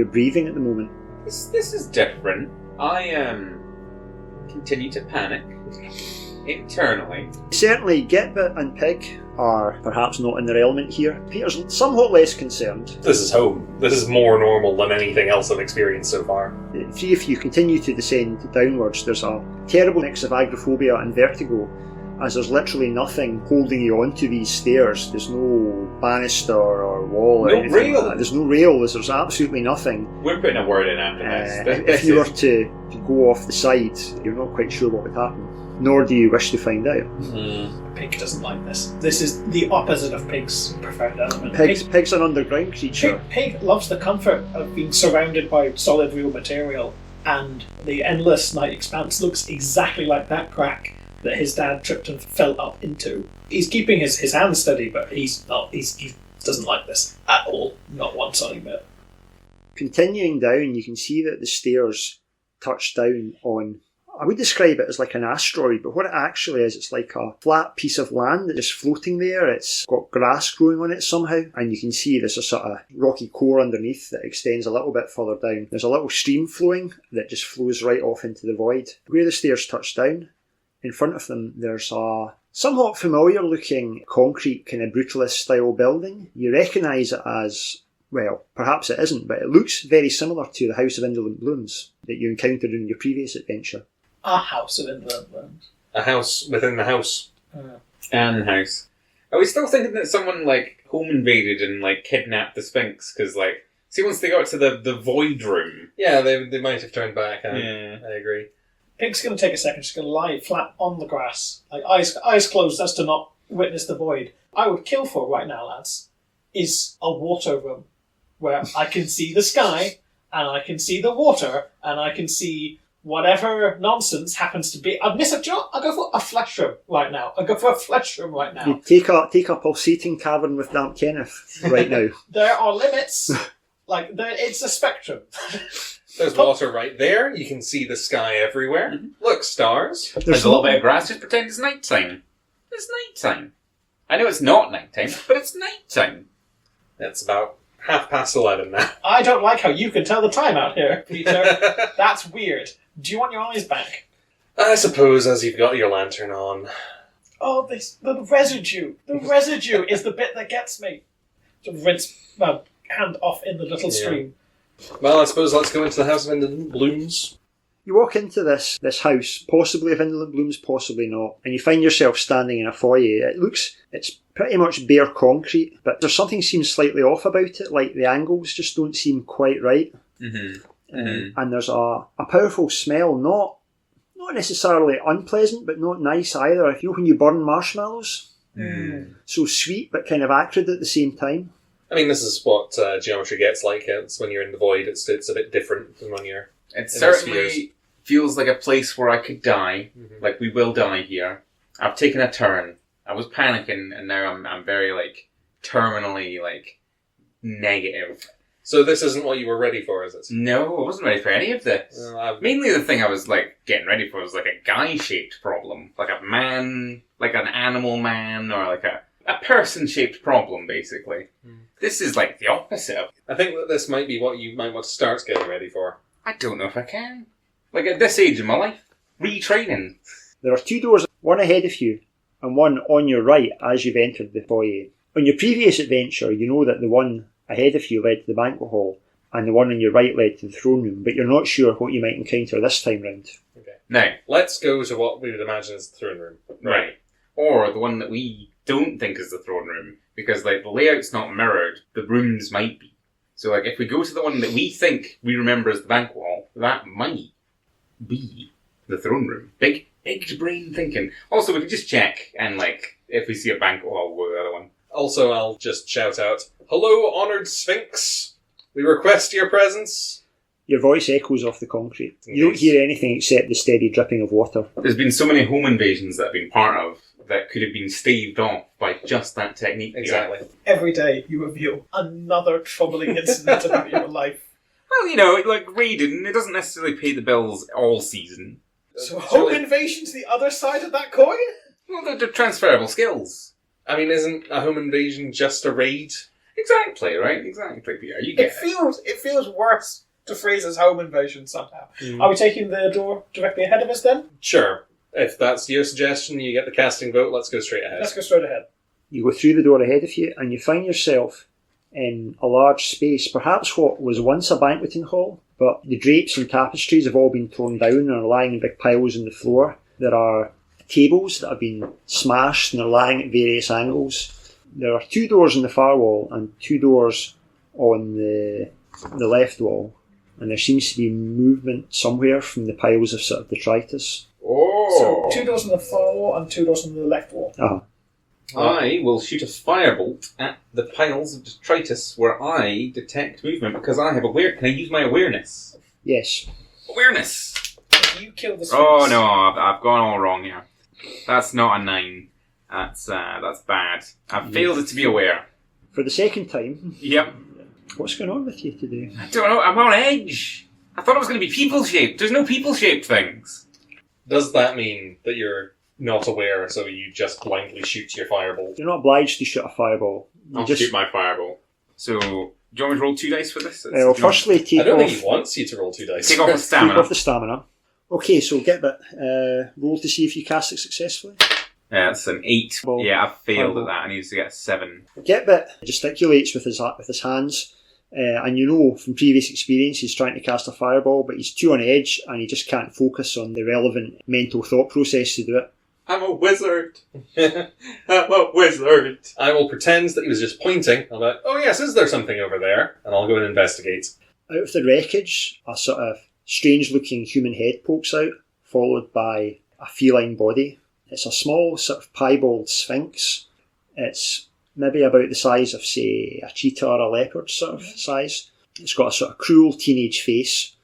breathing at the moment. This is different. I continue to panic internally. Certainly, Gitbit and Pig are perhaps not in their element here. Peter's somewhat less concerned. This is home. This is more normal than anything else I've experienced so far. If you continue to descend downwards, there's a terrible mix of agoraphobia and vertigo, as there's literally nothing holding you onto these stairs. There's no banister or wall or No anything rail. like that. There's no rail. There's absolutely nothing. We're putting a word in after this. If you were to go off the side, you're not quite sure what would happen, nor do you wish to find out. Pig doesn't like this. This is the opposite of Pig's preferred element. Pig's an underground creature. Pig loves the comfort of being surrounded by solid real material, and the endless night expanse looks exactly like that crack that his dad tripped and fell up into. He's keeping his hands steady, but he doesn't like this at all. Not one tiny bit. Continuing down, you can see that the stairs touch down on, I would describe it as like an asteroid, but what it actually is, it's like a flat piece of land that's just floating there. It's got grass growing on it somehow, and you can see there's a sort of rocky core underneath that extends a little bit further down. There's a little stream flowing that just flows right off into the void. Where the stairs touch down, in front of them, there's a somewhat familiar looking concrete kind of brutalist style building. You recognise it as, well, perhaps it isn't, but it looks very similar to the House of Indolent Blooms that you encountered in your previous adventure. A house of indolent blooms. A house within the house. And house. Are we still thinking that someone, like, home invaded and, like, kidnapped the Sphinx? Because, like, see, once they got to the void room... Yeah, they might have turned back. I agree. Pig's going to take a second. She's going to lie flat on the grass, like eyes closed as to not witness the void. I would kill for right now, lads, is a water room where I can see the sky, and I can see the water, and I can see whatever nonsense happens to be. I'll go for a flesh room right now. You take a pulsating cavern with Damp Kenneth right now. There are limits. It's a spectrum. There's water right there. You can see the sky everywhere. Mm-hmm. Look, stars. There's a little bit of grass. Just pretend it's nighttime. It's nighttime. I know it's not nighttime, but it's nighttime. It's about 11:30 now. I don't like how you can tell the time out here, Peter. That's weird. Do you want your eyes back? I suppose as you've got your lantern on. Oh, the residue. The residue is the bit that gets me. So rinse my hand off in the little stream. Well, I suppose let's go into the House of Indolent Blooms. You walk into this house, possibly of Indolent Blooms, possibly not, and you find yourself standing in a foyer. It's pretty much bare concrete, but there's something seems slightly off about it, like the angles just don't seem quite right. And there's a powerful smell, not necessarily unpleasant, but not nice either. If you know when you burn marshmallows, so sweet but kind of acrid at the same time. I mean, this is what geometry gets like. It's when you're in the void, it's a bit different than when you're. It certainly feels like a place where I could die. Mm-hmm. Like we will die here. I've taken a turn. I was panicking, and now I'm very like terminally like negative. So this isn't what you were ready for, is it? No, I wasn't ready for any of this. Mainly the thing I was like getting ready for was like a guy-shaped problem, like a man, like an animal man, or like a person-shaped problem, basically. This is like the opposite of... I think that this might be what you might want to start getting ready for. I don't know if I can. Like at this age of my life, retraining. There are two doors, one ahead of you and one on your right as you've entered the foyer. On your previous adventure, you know that the one ahead of you led to the banquet hall and the one on your right led to the throne room, but you're not sure what you might encounter this time round. Okay. Now, let's go to what we would imagine is the throne room. Right. Or the one that we don't think is the throne room, because like the layout's not mirrored, the rooms might be. So like if we go to the one that we think we remember as the banquet hall, that might be the throne room. Big brain thinking. Also, we could just check, and like if we see a banquet hall, we'll go to the other one. Also, I'll just shout out, "Hello, honoured Sphinx. We request your presence." Your voice echoes off the concrete. You don't hear anything except the steady dripping of water. There's been so many home invasions that I've been part of that could have been staved off by just that technique. Exactly. Every day you reveal another troubling incident about your life. Well, you know, like Raiden, it doesn't necessarily pay the bills all season. So home invasion's the other side of that coin? Well, they're transferable skills. I mean, isn't a home invasion just a raid? Exactly, right? Exactly, Peter. You get It feels worse to phrase as home invasion somehow. Are we taking the door directly ahead of us then? Sure. If that's your suggestion, you get the casting vote, let's go straight ahead. Let's go straight ahead. You go through the door ahead of you, and you find yourself in a large space, perhaps what was once a banqueting hall, but the drapes and tapestries have all been torn down and are lying in big piles on the floor. There are tables that have been smashed and they're lying at various angles. There are 2 doors in the far wall and 2 doors on the left wall, and there seems to be movement somewhere from the piles of sort of detritus. Oh! So 2 doors on the far wall and 2 doors on the left wall. Uh-huh. I will shoot a firebolt at the piles of detritus where I detect movement because I have Can I use my awareness? Yes. Awareness! You kill the Sphinx. Oh no, I've gone all wrong here. That's not a 9. That's bad. I've failed it to be aware. For the second time, Yep. what's going on with you today? I don't know, I'm on edge. I thought it was going to be people-shaped. There's no people-shaped things. Does that mean that you're not aware, so you just blindly shoot your firebolt? You're not obliged to shoot a fireball. I'll shoot my fireball. So, do you want me to roll 2 dice for this? Well, firstly, I take don't think off, he wants you to roll 2 dice. Take off the take stamina. off the stamina. Okay, so roll to see if you cast it successfully. Yeah, it's an 8. Well, Yeah, I failed fireball. at that. I need to get a 7. Getbit gesticulates with his hands, and you know from previous experience he's trying to cast a fireball, but he's too on edge and he just can't focus on the relevant mental thought process to do it. I'm a wizard. I'm a wizard. I will pretend that he was just pointing. I'll be like, oh yes, is there something over there? And I'll go and investigate. Out of the wreckage, a sort of strange-looking human head pokes out, followed by a feline body. It's a small sort of piebald sphinx. It's maybe about the size of, say, a cheetah or a leopard sort of size. It's got a sort of cruel teenage face,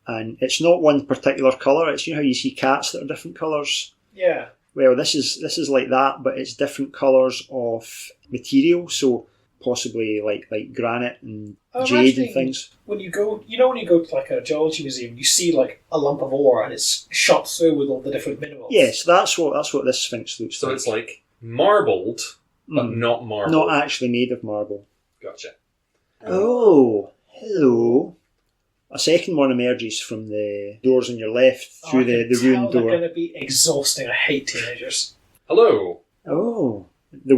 and it's not one particular colour. It's, you know how you see cats that are different colours? Yeah. Well, this is like that, but it's different colours of material, so possibly like granite and I'm jade and imagining things. When you go to like a geology museum, you see like a lump of ore and it's shot through with all the different minerals. Yes, that's what this sphinx looks So like. it's like marbled, but Mm. not marble. Not actually made of marble. Gotcha. Oh, hello. A second one emerges from the doors on your left through the ruined They're door. going to be exhausting. I hate teenagers. Hello. Oh, the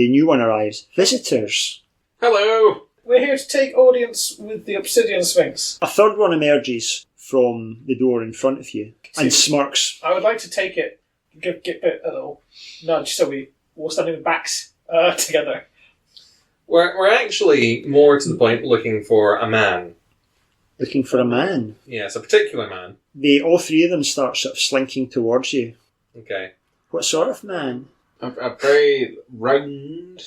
new one arrives. Visitors. Hello. We're here to take audience with the Obsidian Sphinx. A third one emerges from the door in front of you and smirks. I would like to take it, give it a little nudge so we all standing with backs together. We're actually more to the point looking for a man. Looking for a man. Yes, a particular man. All 3 of them start sort of slinking towards you. Okay. What sort of man? A very round,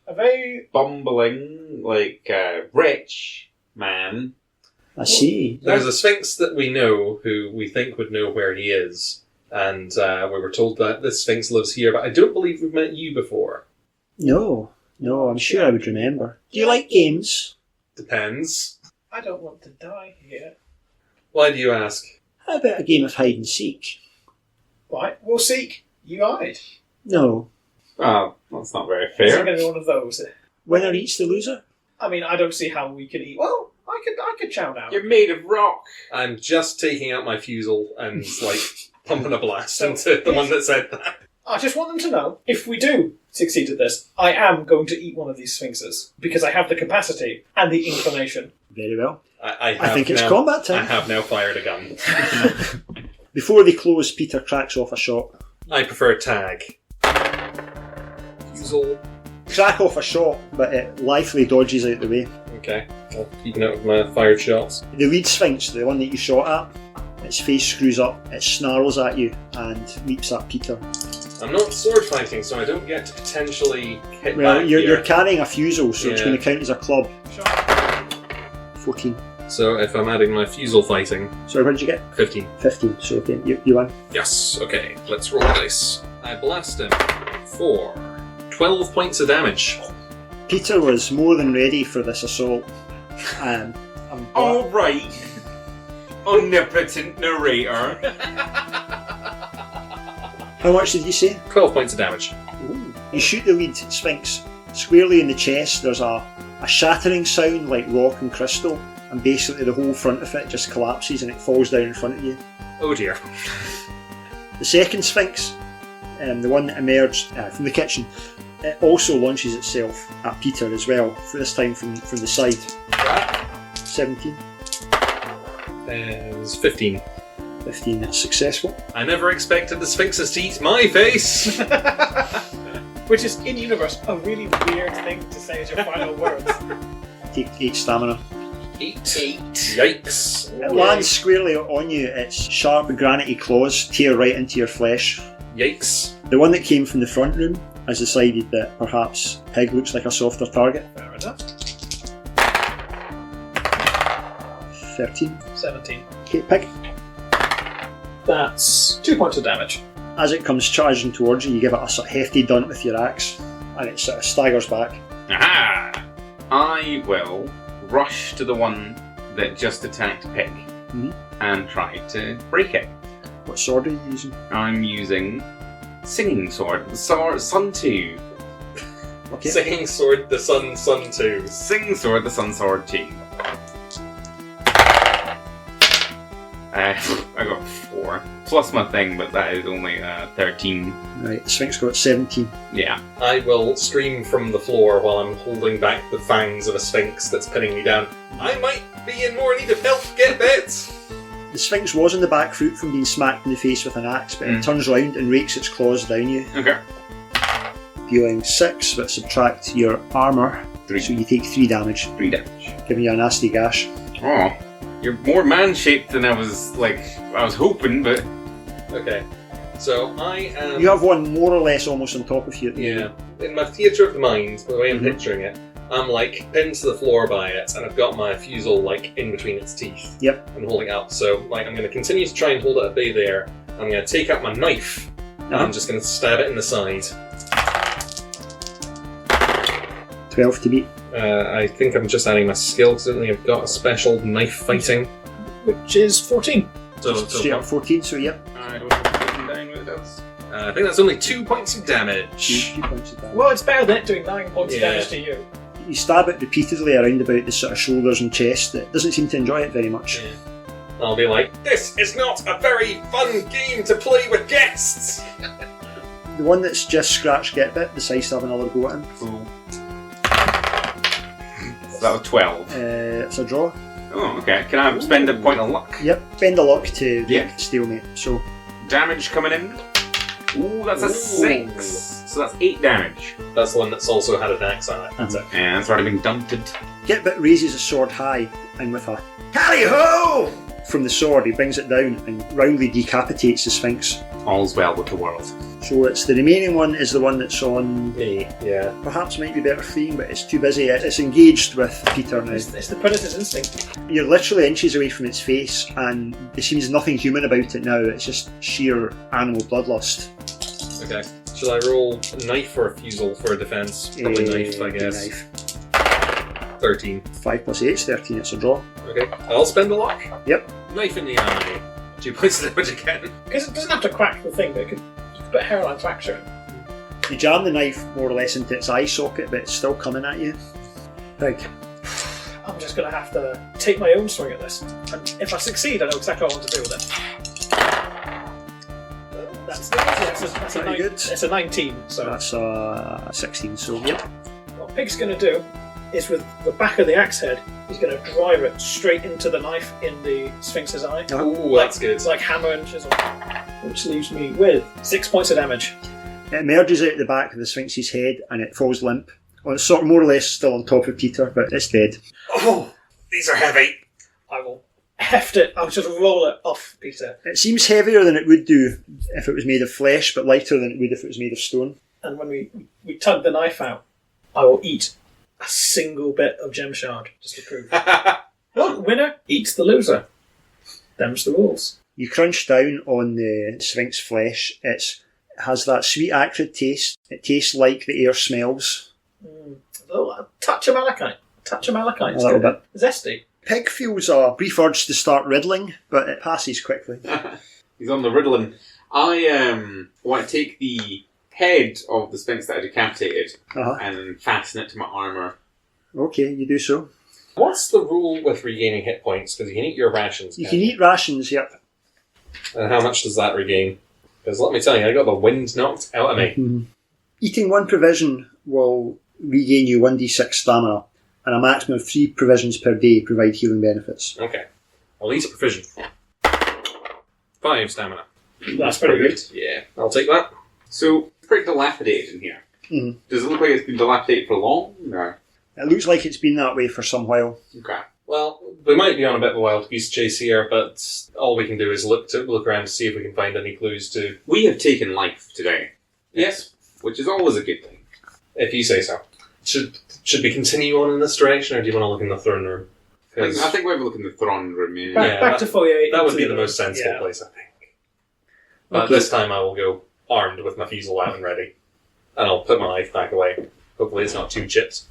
A very... bumbling, rich man. I see. There's a sphinx that we know who we think would know where he is. And we were told that this sphinx lives here, but I don't believe we've met you before. No, I'm sure I would remember. Do you like games? Depends. I don't want to die here. Why do you ask? How about a game of hide and seek? Right, we'll seek. You hide. No. Oh, that's not very Is it fair. going to be one of those? Winner eats the loser? I mean, I don't see how we could eat. Well, I could chow down. You're made of rock. I'm just taking out my fusel and, pumping a blast into the one that said that. I just want them to know, if we do succeed at this, I am going to eat one of these sphinxes, because I have the capacity and the inclination. Very well. I think it's now, combat time. I have now fired a gun. Before they close, Peter cracks off a shot. I prefer tag. Fusel. Crack off a shot, but it lithely dodges out the way. Okay. I'll keep note of my fired shots. The lead sphinx, the one that you shot at, its face screws up, it snarls at you and leaps at Peter. I'm not sword fighting, so I don't get to potentially hit Well, back you're here. carrying a fusel, so it's Yeah. going to count as a club. Sure. 14. So if I'm adding my fusel fighting, Sorry, what did you get? 15. 15. So okay, you won. Yes, okay. Let's roll the dice. I blast him for 12 points of damage. Peter was more than ready for this assault. I'm All right. Omnipotent narrator. How much did you say? 12 points of damage. Ooh. You shoot the lead Sphinx squarely in the chest. There's a shattering sound like rock and crystal, and basically the whole front of it just collapses and it falls down in front of you. Oh dear. The second Sphinx, the one that emerged from the kitchen, it also launches itself at Peter as well, for this time from the side. 17. There's 15. 15, that's successful. I never expected the Sphinxes to eat my face! Which is, in universe, a really weird thing to say as your final words. Take 8 stamina. 8. Yikes. It lands squarely on you, its sharp granity claws tear right into your flesh. Yikes. The one that came from the front room has decided that perhaps Pig looks like a softer target. Fair enough. 13. 17. Okay, Pig. That's 2 points of damage. As it comes charging towards you, you give it a sort of hefty dunt with your axe, and it sort of staggers back. Aha! I will rush to the one that just attacked Pig and try to break it. What sword are you using? I'm using Singing Sword, the Sun 2. Okay. Singing Sword, the Sun 2. Singing Sword, the Sun Sword 2. I got 4. Plus my thing, but that is only 13. Right, the Sphinx got 17. Yeah. I will scream from the floor while I'm holding back the fangs of a Sphinx that's pinning me down. I might be in more need of help, get that! The Sphinx was on the back foot from being smacked in the face with an axe, but it turns round and rakes its claws down you. Okay. Dealing 6, but subtract your armour, 3. so you take 3 damage, 3 damage. giving you a nasty gash. Oh. You're more man-shaped than I was hoping, but... Okay. So I am... You have one more or less almost on top of you. Yeah. In my theatre of the mind, the way I'm picturing it, I'm like pinned to the floor by it, and I've got my fusel like in between its teeth. Yep. And holding it up. So like I'm going to continue to try and hold it at bay there. I'm going to take out my knife, and I'm just going to stab it in the side. 12 to beat. I think I'm just adding my skill because I don't think I've got a special knife fighting. Which is 14. So Straight up 14, so yep. I don't have to put down what it does. I think that's only 2 points of damage. 2 points of damage. Well, it's better than it doing 9 points of damage to you. You stab it repeatedly around about the sort of shoulders and chest. It doesn't seem to enjoy it very much. Yeah. I'll be like, this is not a very fun game to play with guests! The one that's just scratched Get Bit decides to have another go at him. Cool. So that was 12. It's a draw. Oh, okay. Can I spend a point of luck? Yep, bend a luck to Yeah. stalemate. So Damage coming in. Ooh, that's a 6. So that's 8 damage. That's the one that's also had an axe on it. That's it. And it's already been dunted. Get Bit raises his sword high, and with a "Tally-ho!" from the sword, he brings it down and roundly decapitates the Sphinx. All's well with the world. So it's the remaining one is the one that's on. Yeah. Perhaps might be better freeing, but it's too busy. It's engaged with Peter now. It's the predator's instinct. You're literally inches away from its face, and there seems nothing human about it now. It's just sheer animal bloodlust. Okay. Shall I roll a knife or a fusel for a defense? Probably knife, I guess. Knife. 13. 5 plus 8 is 13. It's a draw. Okay. I'll spend the luck. Yep. Knife in the eye. 2 points of damage again. Because it doesn't have to crack the thing, but you could put hairline fracture in. You jam the knife more or less into its eye socket, but it's still coming at you. Big. I'm just going to have to take my own swing at this. And if I succeed, I know exactly what I want to do with it. That's Pretty good. It's a 19, so... That's a 16, so yep. What Pig's going to do is with the back of the axe head, he's going to drive it straight into the knife in the Sphinx's eye. Ooh, that's good. It's like hammer and chisel. Which leaves me with 6 points of damage. It emerges out the back of the Sphinx's head and it falls limp. Well, it's sort of more or less still on top of Peter, but it's dead. Oh, these are heavy. I will heft it. I'll just roll it off Peter. It seems heavier than it would do if it was made of flesh, but lighter than it would if it was made of stone. And when we tug the knife out, I will eat a single bit of gem shard, just to prove. Oh, winner eats the loser. Them's the rules. You crunch down on the Sphinx flesh. It has that sweet acrid taste. It tastes like the air smells. Oh, a touch of malachite. A little bit. Zesty. Pig feels a brief urge to start riddling, but it passes quickly. He's on the riddling. I want to take the head of the Sphinx that I decapitated Uh-huh. and fasten it to my armour. Okay, you do so. What's the rule with regaining hit points? Because you can eat your rations. You can eat rations, yep. And how much does that regain? Because let me tell you, I got the wind knocked out of me. Mm-hmm. Eating one provision will regain you 1d6 stamina, and a maximum of 3 provisions per day provide healing benefits. Okay. I'll eat a provision. 5 stamina. That's pretty good. Yeah, I'll take that. So, it's pretty dilapidated in here. Mm-hmm. Does it look like it's been dilapidated for long? No. It looks like it's been that way for some while. Okay. Well, we might be on a bit of a wild goose chase here, but all we can do is look around to see if we can find any clues to... We have taken life today. Yes, Which is always a good thing. if you say so. Should we continue on in this direction, or do you want to look in the throne room? I think we have a look in the throne room. Yeah. Back to 48. That would be the most sensible place, I think. But Okay. this time I will go armed with my Fusel weapon ready. And I'll put my knife back away. Hopefully it's not too chipped.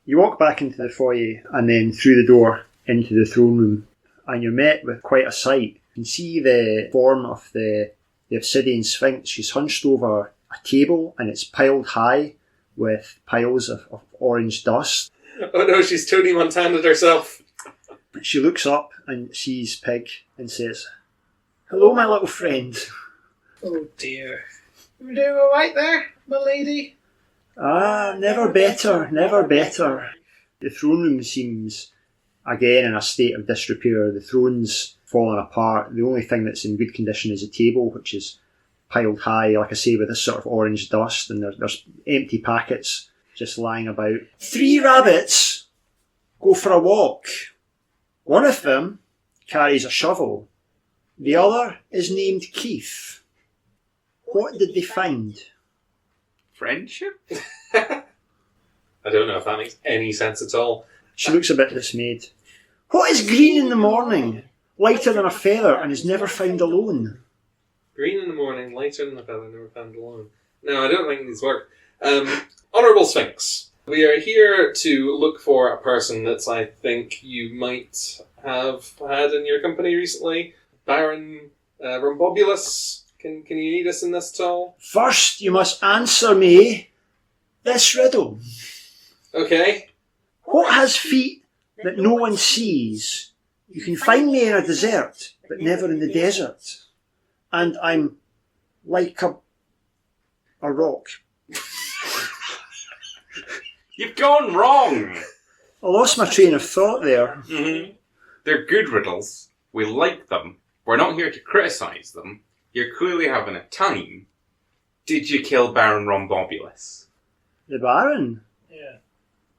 You walk back into the foyer and then through the door into the throne room, and you're met with quite a sight. You can see the form of the obsidian sphinx. She's hunched over a table and it's piled high with piles of orange dust. Oh no, she's Tony Montana herself. She looks up and sees Pig and says, "Hello, my little friend." Oh dear. You doing alright there, my lady? Ah, never better, never better. The throne room seems, again, in a state of disrepair. The throne's fallen apart. The only thing that's in good condition is a table, which is piled high, like I say, with this sort of orange dust, and there's empty packets just lying about. 3 rabbits go for a walk. One of them carries a shovel. The other is named Keith. What did they find? Friendship? I don't know if that makes any sense at all. She looks a bit dismayed. What is green in the morning, lighter than a feather, and is never found alone? Green in the morning, lighter than a feather, never found alone. No, I don't think these work. Honourable Sphinx, we are here to look for a person that I think you might have had in your company recently. Baron Rhombobulous. Can you aid us in this at all? First, you must answer me this riddle. Okay. What has feet that no one sees? You can find me in a desert, but never in the desert. And I'm like a rock. You've gone wrong! I lost my train of thought there. Mm-hmm. They're good riddles. We like them. We're not here to criticise them. You're clearly having a time. Did you kill Baron Rhombobulous? The Baron? Yeah.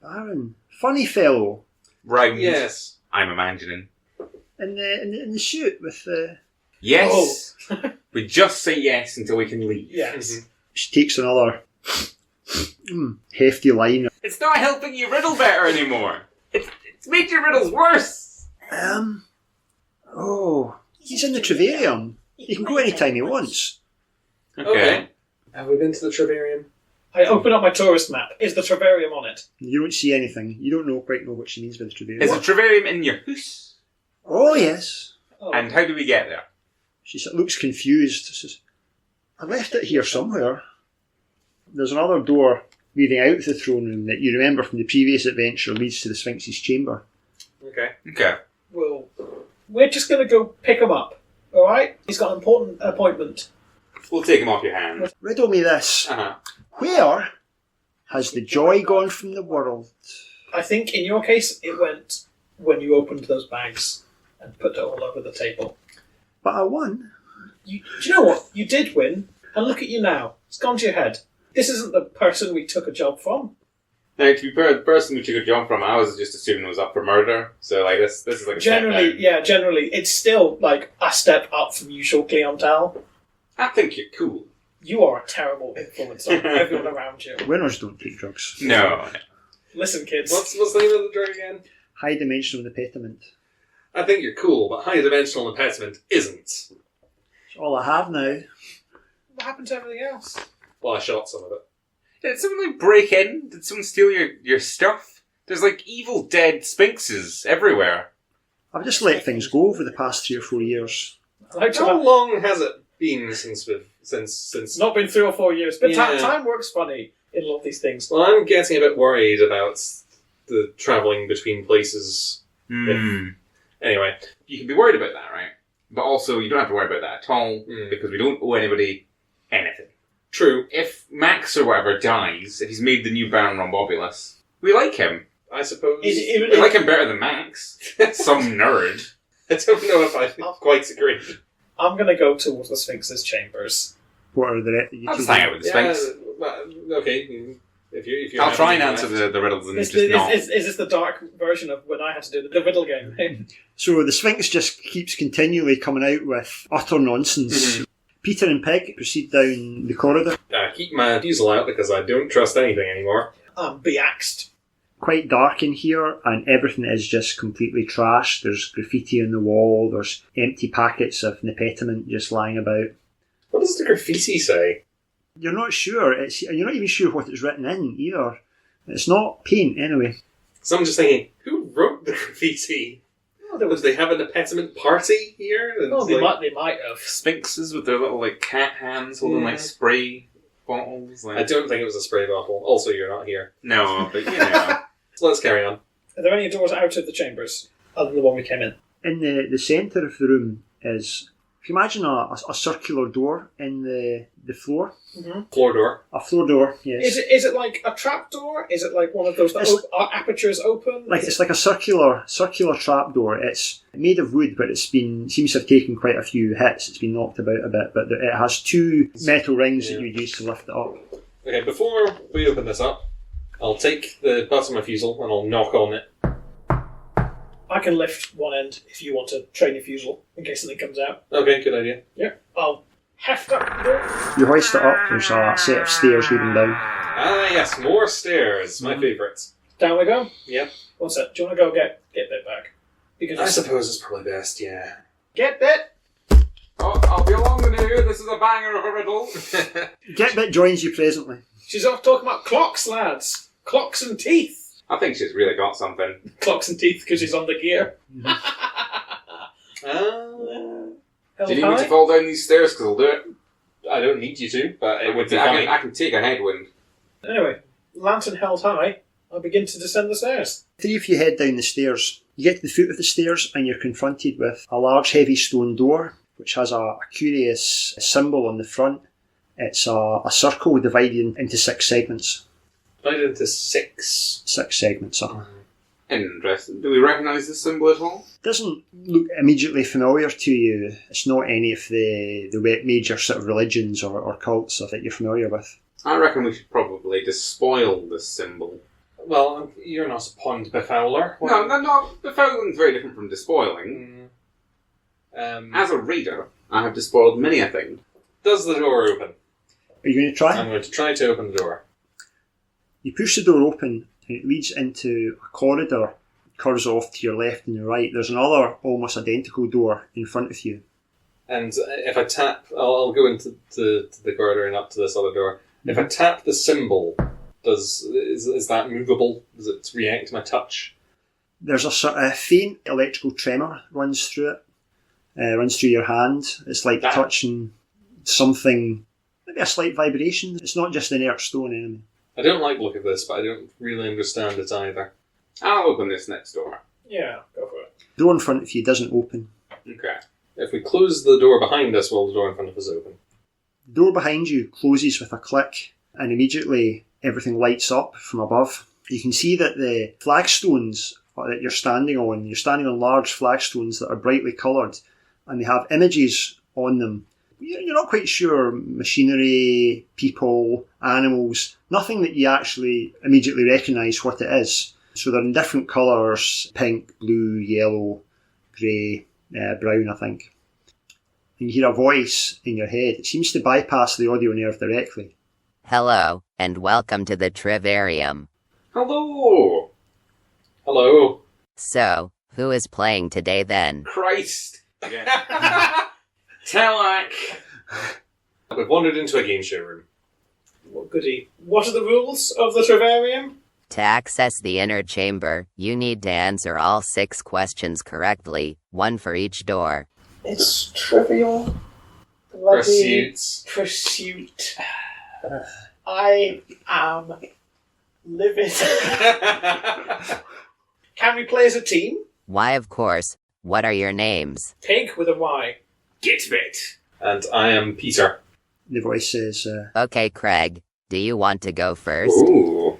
Baron. Funny fellow. Round. Yes. I'm imagining. In the suit with the... Yes. We just say yes until we can leave. Yes. She takes another hefty line. It's not helping you riddle better anymore. It's made your riddles worse. Oh, he's in the Trivarium. He can go anytime he wants. Okay. Have we been to the Trivarium? I open up my tourist map. Is the Trivarium on it? You don't see anything. You don't quite know what she means by the Trivarium. Is a Trivarium in your house? Oh, yes. Oh. And how do we get there? She looks confused. She says, I left it here somewhere. There's another door leading out of the throne room that you remember from the previous adventure leads to the Sphinx's chamber. Okay. Okay. Well, we're just going to go pick him up. Alright? He's got an important appointment. We'll take him off your hand. Riddle me this. Uh-huh. Where has the joy gone from the world? I think in your case, it went when you opened those bags and put it all over the table. But I won. Do you know what? You did win, and look at you now. It's gone to your head. This isn't the person we took a job from. Now, to be fair, the person who took a jump from, I was just assuming was up for murder. So, like, this is like a step down. Generally, it's still like a step up from usual clientele. I think you're cool. You are a terrible influence on everyone around you. Winners don't take drugs. No. Listen, kids. What's the name of the drug again? High dimensional impediment. I think you're cool, but high dimensional impediment isn't. It's all I have now. What happened to everything else? Well, I shot some of it. Did someone like break in? Did someone steal your stuff? There's like evil dead sphinxes everywhere. I've just let things go over the past 3 or 4 years. I like to How long has it been since It's not been 3 or 4 years, but Yeah. time works funny in a lot of these things. Well, I'm getting a bit worried about the travelling between places. Anyway, You can be worried about that, right? But also, you don't have to worry about that at all, because we don't owe anybody anything. true. If Max or whatever dies, if he's made the new Baron Rhombobulous, we like him. I suppose. We like him better than Max. Some nerd. I don't know if I quite agree. I'm going to go towards the Sphinx's chambers. What are the you I'll two just hang out with the Sphinx. Well, okay. If you I'll try and answer the riddles and just not. Is this the dark version of when I had to do the riddle game? So the Sphinx just keeps continually coming out with utter nonsense. Peter and Peg proceed down the corridor. Keep my diesel out because I don't trust anything anymore. Be axed. Quite dark in here, and everything is just completely trashed. There's graffiti on the wall, there's empty packets of nipetiment just lying about. What does the graffiti say? You're not sure. You're not even sure what it's written in either. It's not paint anyway. So I'm just thinking, who wrote the graffiti? Would they have an impediment party here? And Oh, they might have. Sphinxes with their little like cat hands holding like spray bottles. Like... I don't think it was a spray bottle. Also, you're not here. No, but you know. So let's carry on. Are there any doors out of the chambers other than the one we came in? In the centre of the room is, if you imagine a circular door in the floor. Floor door. A floor door, yes. Is it like a trap door? Is it like one of those that apertures open? It's like a circular trapdoor. It's made of wood, but seems to have taken quite a few hits. It's been knocked about a bit, but it has 2 metal rings that you use to lift it up. Okay, before we open this up, I'll take the bottom of fusel and I'll knock on it. I can lift one end if you want to train your fusel in case something comes out. Okay, good idea. Yep. I'll heft up the door. You hoist it up. There's a set of stairs leading down. Ah, yes, more stairs. My favourites. Down we go. Yep. What's that? Do you want to go get Bit back? Because I suppose it's probably best, yeah. Get Bit! Oh, I'll be along with you. This is a banger of a riddle. Getbit joins you presently. She's off talking about clocks, lads. Clocks and teeth. I think she's really got something. Clocks and teeth because she's on the gear. Do you need me to fall down these stairs? Because I'll do it. I don't need you to, but it would be I funny. can take a headwind. Anyway, lantern held high, I begin to descend the stairs. 3 of you head down the stairs. You get to the foot of the stairs and you're confronted with a large heavy stone door which has a curious symbol on the front. It's a circle divided into 6 segments. Divided into 6. 6 segments. Interesting. Do we recognise this symbol at all? Doesn't look immediately familiar to you. It's not any of the major sort of religions or cults that you're familiar with. I reckon we should probably despoil this symbol. Well, you're not a pond befouler. No, befouling's very different from despoiling. As a reader, I have despoiled many a thing. Does the door open? Are you going to try? I'm going to try to open the door. You push the door open and it leads into a corridor. It curves off to your left and your right. There's another almost identical door in front of you. And if I tap, I'll go into the corridor and up to this other door. If I tap the symbol, is that movable? Does it react to my touch? There's a sort of faint electrical tremor runs through it. Runs through your hand. It's like touching something, maybe a slight vibration. It's not just inert stone anyway. I don't like the look of this, but I don't really understand it either. I'll open this next door. Yeah, go for it. The door in front of you doesn't open. Okay. If we close the door behind us, will the door in front of us open? The door behind you closes with a click, and immediately everything lights up from above. You can see that the flagstones that you're standing on large flagstones that are brightly coloured, and they have images on them. You're not quite sure, machinery, people, animals, nothing that you actually immediately recognise what it is. So they're in different colours, pink, blue, yellow, grey, brown, I think. And you hear a voice in your head. It seems to bypass the audio nerve directly. Hello, and welcome to the Trivarium. Hello! Hello. So, who is playing today then? Christ! Again. Telak! We've wandered into a game show room. Well, goody. What are the rules of the Trivarium? To access the inner chamber, you need to answer all 6 questions correctly, 1 for each door. It's trivial. Bloody Pursuits. pursuit. I am livid. Can we play as a team? Why, of course. What are your names? Pig with a Y. Gitbit. And I am Peter. The voice says, Okay, Craig. Do you want to go first? Ooh.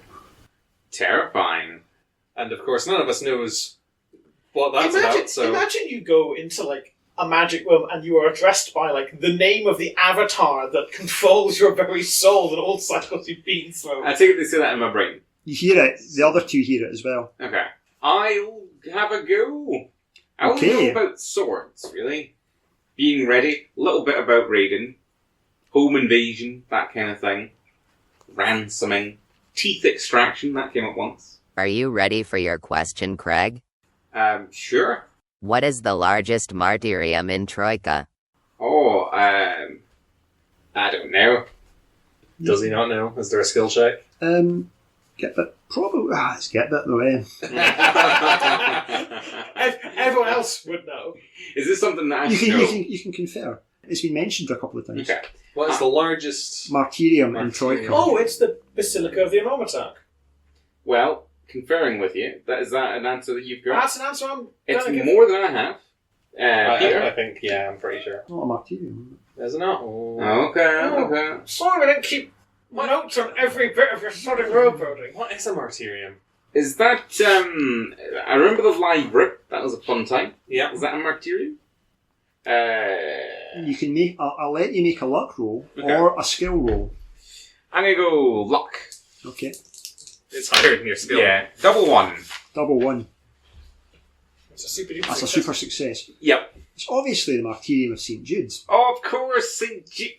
Terrifying. And of course, none of us knows what that's imagine, about, so... imagine you go into like a magic room and you are addressed by like the name of the avatar that controls your very soul and all cycles you've been through. I take it they say that in my brain. you hear it, the other two hear it as well. Okay. I'll have a go. I only Okay. know about swords, really. Being ready, a little bit about raiding, home invasion, that kind of thing. Ransoming, teeth extraction, that came up once. Are you ready for your question, Craig? Sure. What is the largest martyrium in Troika? Oh, I don't know. Does he not know? Is there a skill check? Get bit. Probably. It's get bit though, eh? Everyone else would know. Is this something that I You should can, know? you can confer. It's been mentioned a couple of times. Okay. What is the largest... Martyrium in Martyrium. Troika. Oh, it's the Basilica of the Enormitarch. Well, conferring with you, is that an answer that you've got? That's an answer I'm It's gonna give. more than I have. Peter? I think, yeah, I'm pretty sure. Not a martyrium. Is it not? Oh. Okay. Sorry, I didn't keep notes on every bit of your sodding road building. What is a martyrium? Is that, I remember the library. That was a fun time. Yeah. Is that a martyrium? You can make. I'll let you make a luck roll Okay. or a skill roll. I'm gonna go luck. Okay. It's higher than your skill. Yeah. Double one. Double one. It's a super duper That's a success. super success. Yep. It's obviously the Martyrium of St. Jude's. Oh, of course, St. Jude.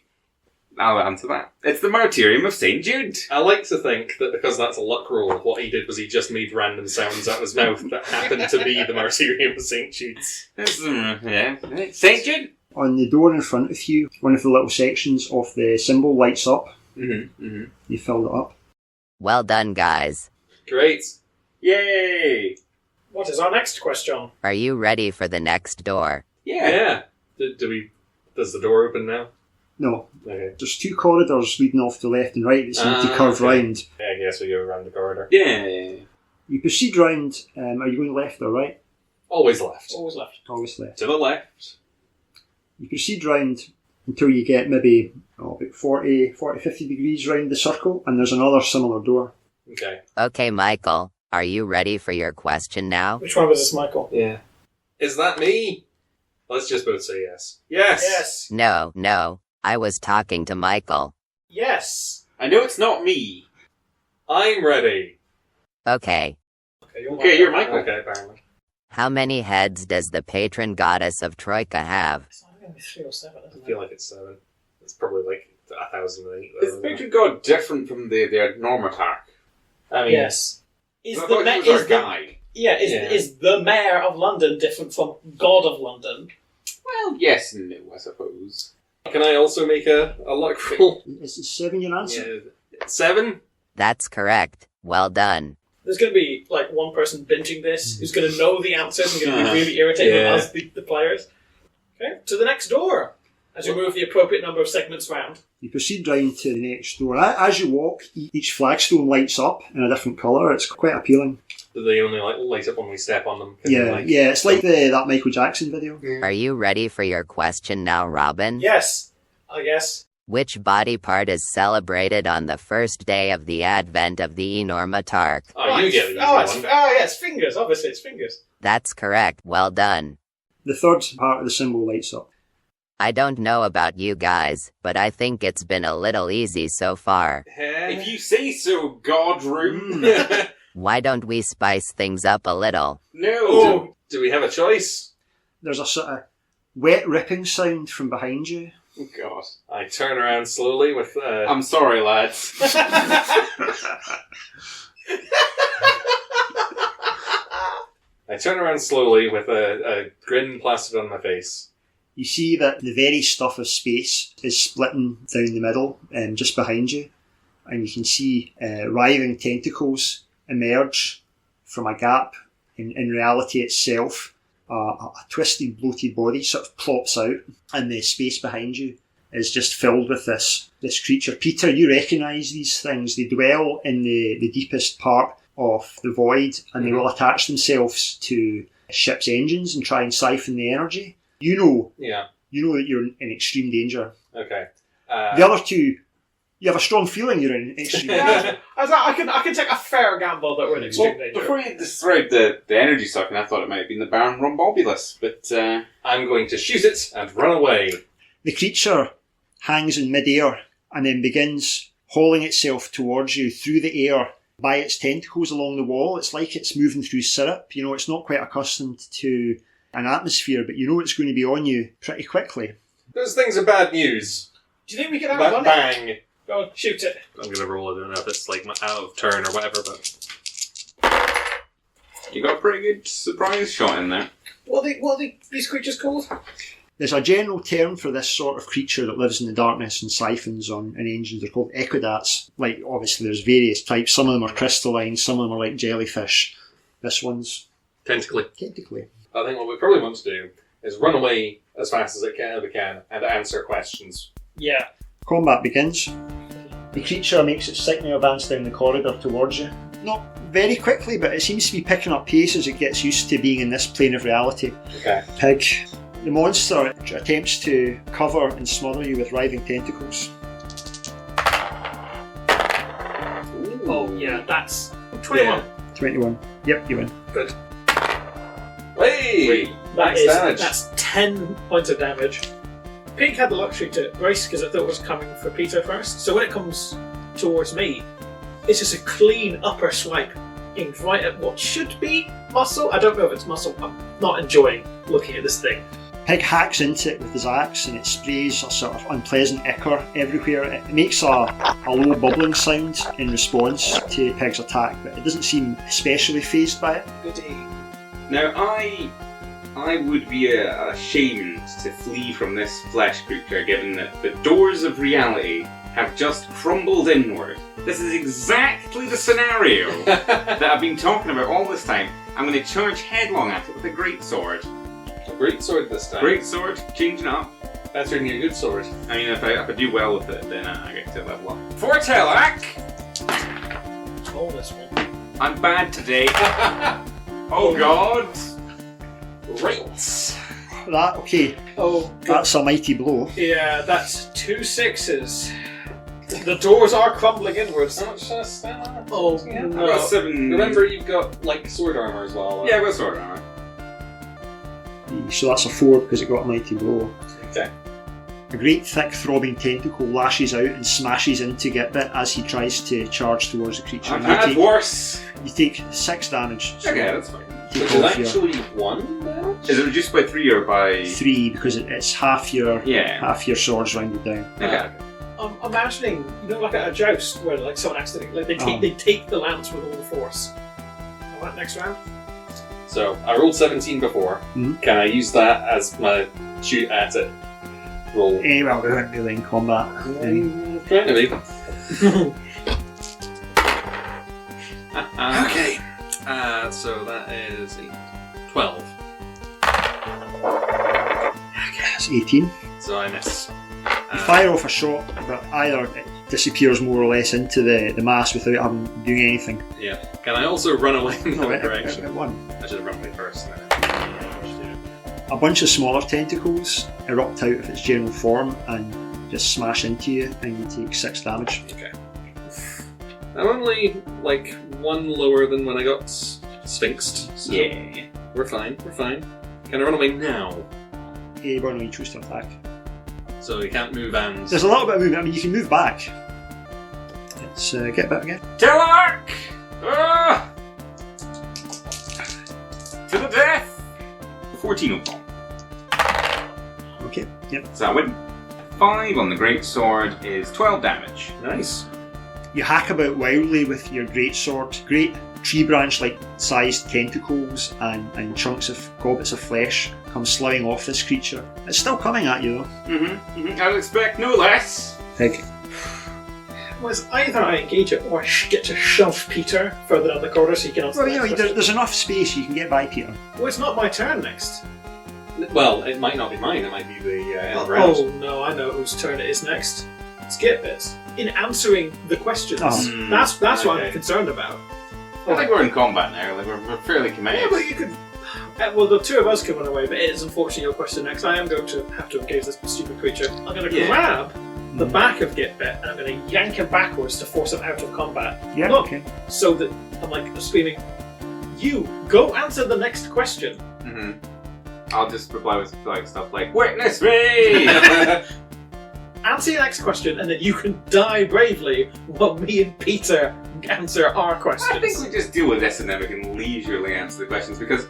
I'll answer that. It's the martyrium of St. Jude. I like to think that because that's a luck roll, what he did was he just made random sounds out of his mouth that happened to be the martyrium of St. Jude's. Yeah. St. Jude. On the door in front of you, one of the little sections of the symbol lights up. Mm-hmm. You filled it up. Well done, guys. Great. Yay! What is our next question? Are you ready for the next door? Yeah. Does the door open now? No, Okay. there's two corridors leading off to the left and right that seem to Ah, curve okay. round. Yeah, I guess we go around the corridor. Yeah. You proceed round. Are you going left or right? Always left. Always left. Always left. To the left. You proceed round until you get maybe about 40, 50 degrees round the circle, and there's another similar door. Okay. Okay, Michael. Are you ready for your question now? Which one was this, Michael? Yeah. Is that me? Let's just both say yes. Yes! Yes. No. I was talking to Michael. Yes. I know it's not me. I'm ready. Okay. Okay, you're Michael. Okay, apparently. How many heads does the patron goddess of Troika have? It's not going to be 3 or 7, isn't I it? feel like it's 7. It's probably like 1,008. Is the patron god different from the Normatarch? I mean, Yes. Is I the, thought ma- he was our is, the, guy. yeah, is, Yeah. is the mayor of London different from God of London? Well, yes and no, I suppose. Can I also make a luck roll? Is it 7 your answer? Yeah. 7? That's correct. Well done. There's going to be like one person binging this who's going to know the answers and going to be really irritated Yeah. with us, the players. Okay, to the next door. As you move the appropriate number of segments round. You proceed round to the next door. As you walk, each flagstone lights up in a different colour. It's quite appealing. Do they only light up when we step on them? Yeah, it's like that Michael Jackson video. Are you ready for your question now, Robin? Yes, I guess. Which body part is celebrated on the first day of the advent of the Enormitarch? Oh, you get the easy one. Yeah, it's fingers. Obviously, it's fingers. That's correct. Well done. The third part of the symbol lights up. I don't know about you guys, but I think it's been a little easy so far. If you say so, Godroom. Why don't we spice things up a little? No. Do we have a choice? There's a sort of wet ripping sound from behind you. Oh, God. I turn around slowly with... I'm sorry, lads. I turn around slowly with a grin plastered on my face. You see that the very stuff of space is splitting down the middle, just behind you, and you can see writhing tentacles emerge from a gap in reality itself. A twisted, bloated body sort of plops out, and the space behind you is just filled with this creature. Peter, you recognise these things. They dwell in the deepest part of the void, and they will attach themselves to ships' engines and try and siphon the energy. You know that you're in extreme danger. Okay. The other two, you have a strong feeling you're in extreme danger. I can take a fair gamble that we're in extreme danger. Before you described the energy sucking, I thought it might have been the Baron Rhombobulous, but I'm going to shoot it and run away. The creature hangs in mid-air and then begins hauling itself towards you through the air by its tentacles along the wall. It's like it's moving through syrup. It's not quite accustomed to an atmosphere, but it's going to be on you pretty quickly. Those things are bad news. Do you think we can outrun it? Bang! Go on, shoot it. I'm going to roll it. I don't know if it's like out of turn or whatever, but... you got a pretty good surprise shot in there. What are these creatures called? There's a general term for this sort of creature that lives in the darkness and siphons on engines. They're called equidats. Like, obviously there's various types. Some of them are crystalline, some of them are like jellyfish. This one's... Tentacly. I think what we probably want to do is run away as fast as we can and answer questions. Yeah. Combat begins. The creature makes its sickening advance down the corridor towards you. Not very quickly, but it seems to be picking up pace as it gets used to being in this plane of reality. Okay. Pig. The monster attempts to cover and smother you with writhing tentacles. Oh, yeah, that's 21. 21. Yep, you win. Good. Hey! That's 10 points of damage. Pig had the luxury to brace because I thought it was coming for Peter first. So when it comes towards me, it's just a clean upper swipe aimed right at what should be muscle. I don't know if it's muscle. I'm not enjoying looking at this thing. Pig hacks into it with his axe and it sprays a sort of unpleasant ichor everywhere. It makes a low bubbling sound in response to Pig's attack, but it doesn't seem especially fazed by it. Goody. Now, I would be ashamed to flee from this flesh creature given that the doors of reality have just crumbled inward. This is exactly the scenario that I've been talking about all this time. I'm going to charge headlong at it with a great sword. A great sword this time. Great sword, changing up. Better than your good sword. I mean, if I do well with it, then I get to level up. Fortelak! Oh, this one. I'm bad today. Oh god! Right. Okay. Oh, That's a mighty blow. yeah, that's 2 6s. The doors are crumbling inwards. How much stamina? Oh, Yeah. I've no. got 7. Remember, you've got like sword armor as well. Yeah, I've got sword armor. So that's a 4 because it got a mighty blow. Okay. A great thick throbbing tentacle lashes out and smashes into Gitbit as he tries to charge towards the creature. I've had worse. You take 6 damage. So Okay, that's fine. you Which take is off your actually 1 damage? Is it reduced by 3 or by... 3 because it's half your swords rounded down. Okay. I'm imagining, like at a joust where like someone accidentally, they take the lance with all the force. All right, next round. So, I rolled 17 before. Mhm. Can I use that as my shoot at it roll? Well, we weren't really in combat. Trying to be. Okay. So that is 12. That's 18. So I miss. You fire off a shot, but either it disappears more or less into the mass without having doing anything. Yeah. Can I also run away in No, that it direction? won. I should have run away first. And then A bunch of smaller tentacles erupt out of its general form and just smash into you, and you take 6 damage. Okay. I'm only like 1 lower than when I got sphinxed. So Yeah. We're fine. Can I run away now? Why don't you choose to attack? So you can't move and... There's a little bit of movement. I mean, you can move back. Let's get back again. Tellark! Ah! To the death! 14 overall. Okay, yep. So I win. 5 on the great sword is 12 damage. Nice. You hack about wildly with your greatsword. Great tree branch-like sized tentacles and chunks of gobbets of flesh come sloughing off this creature. It's still coming at you though. I would expect no less. Pig. Was either I engage it or get to shove Peter further down the corridor so he can answer Well, the next question. there's enough space you can get by Peter. Well, it's not my turn next. Well, it might not be mine. It might be the end round. Oh no, I know whose turn it is next. It's Gitbit. In answering the questions, Oh. that's what Okay. I'm concerned about. I think we're in combat now. Like we're fairly Yeah, committed. but you could. Well, the two of us can run away, but it is unfortunately your question next. I am going to have to engage this stupid creature. I'm going to Yeah. grab the back of Gitbit and I'm going to yank him backwards to force him out of combat. Yeah, Look, okay. so that I'm like screaming, "You go answer the next question." Mm-hmm. I'll just reply with like stuff like "Witness me." Answer your next question, and then you can die bravely while me and Peter answer our questions. I think we just deal with this and then we can leisurely answer the questions because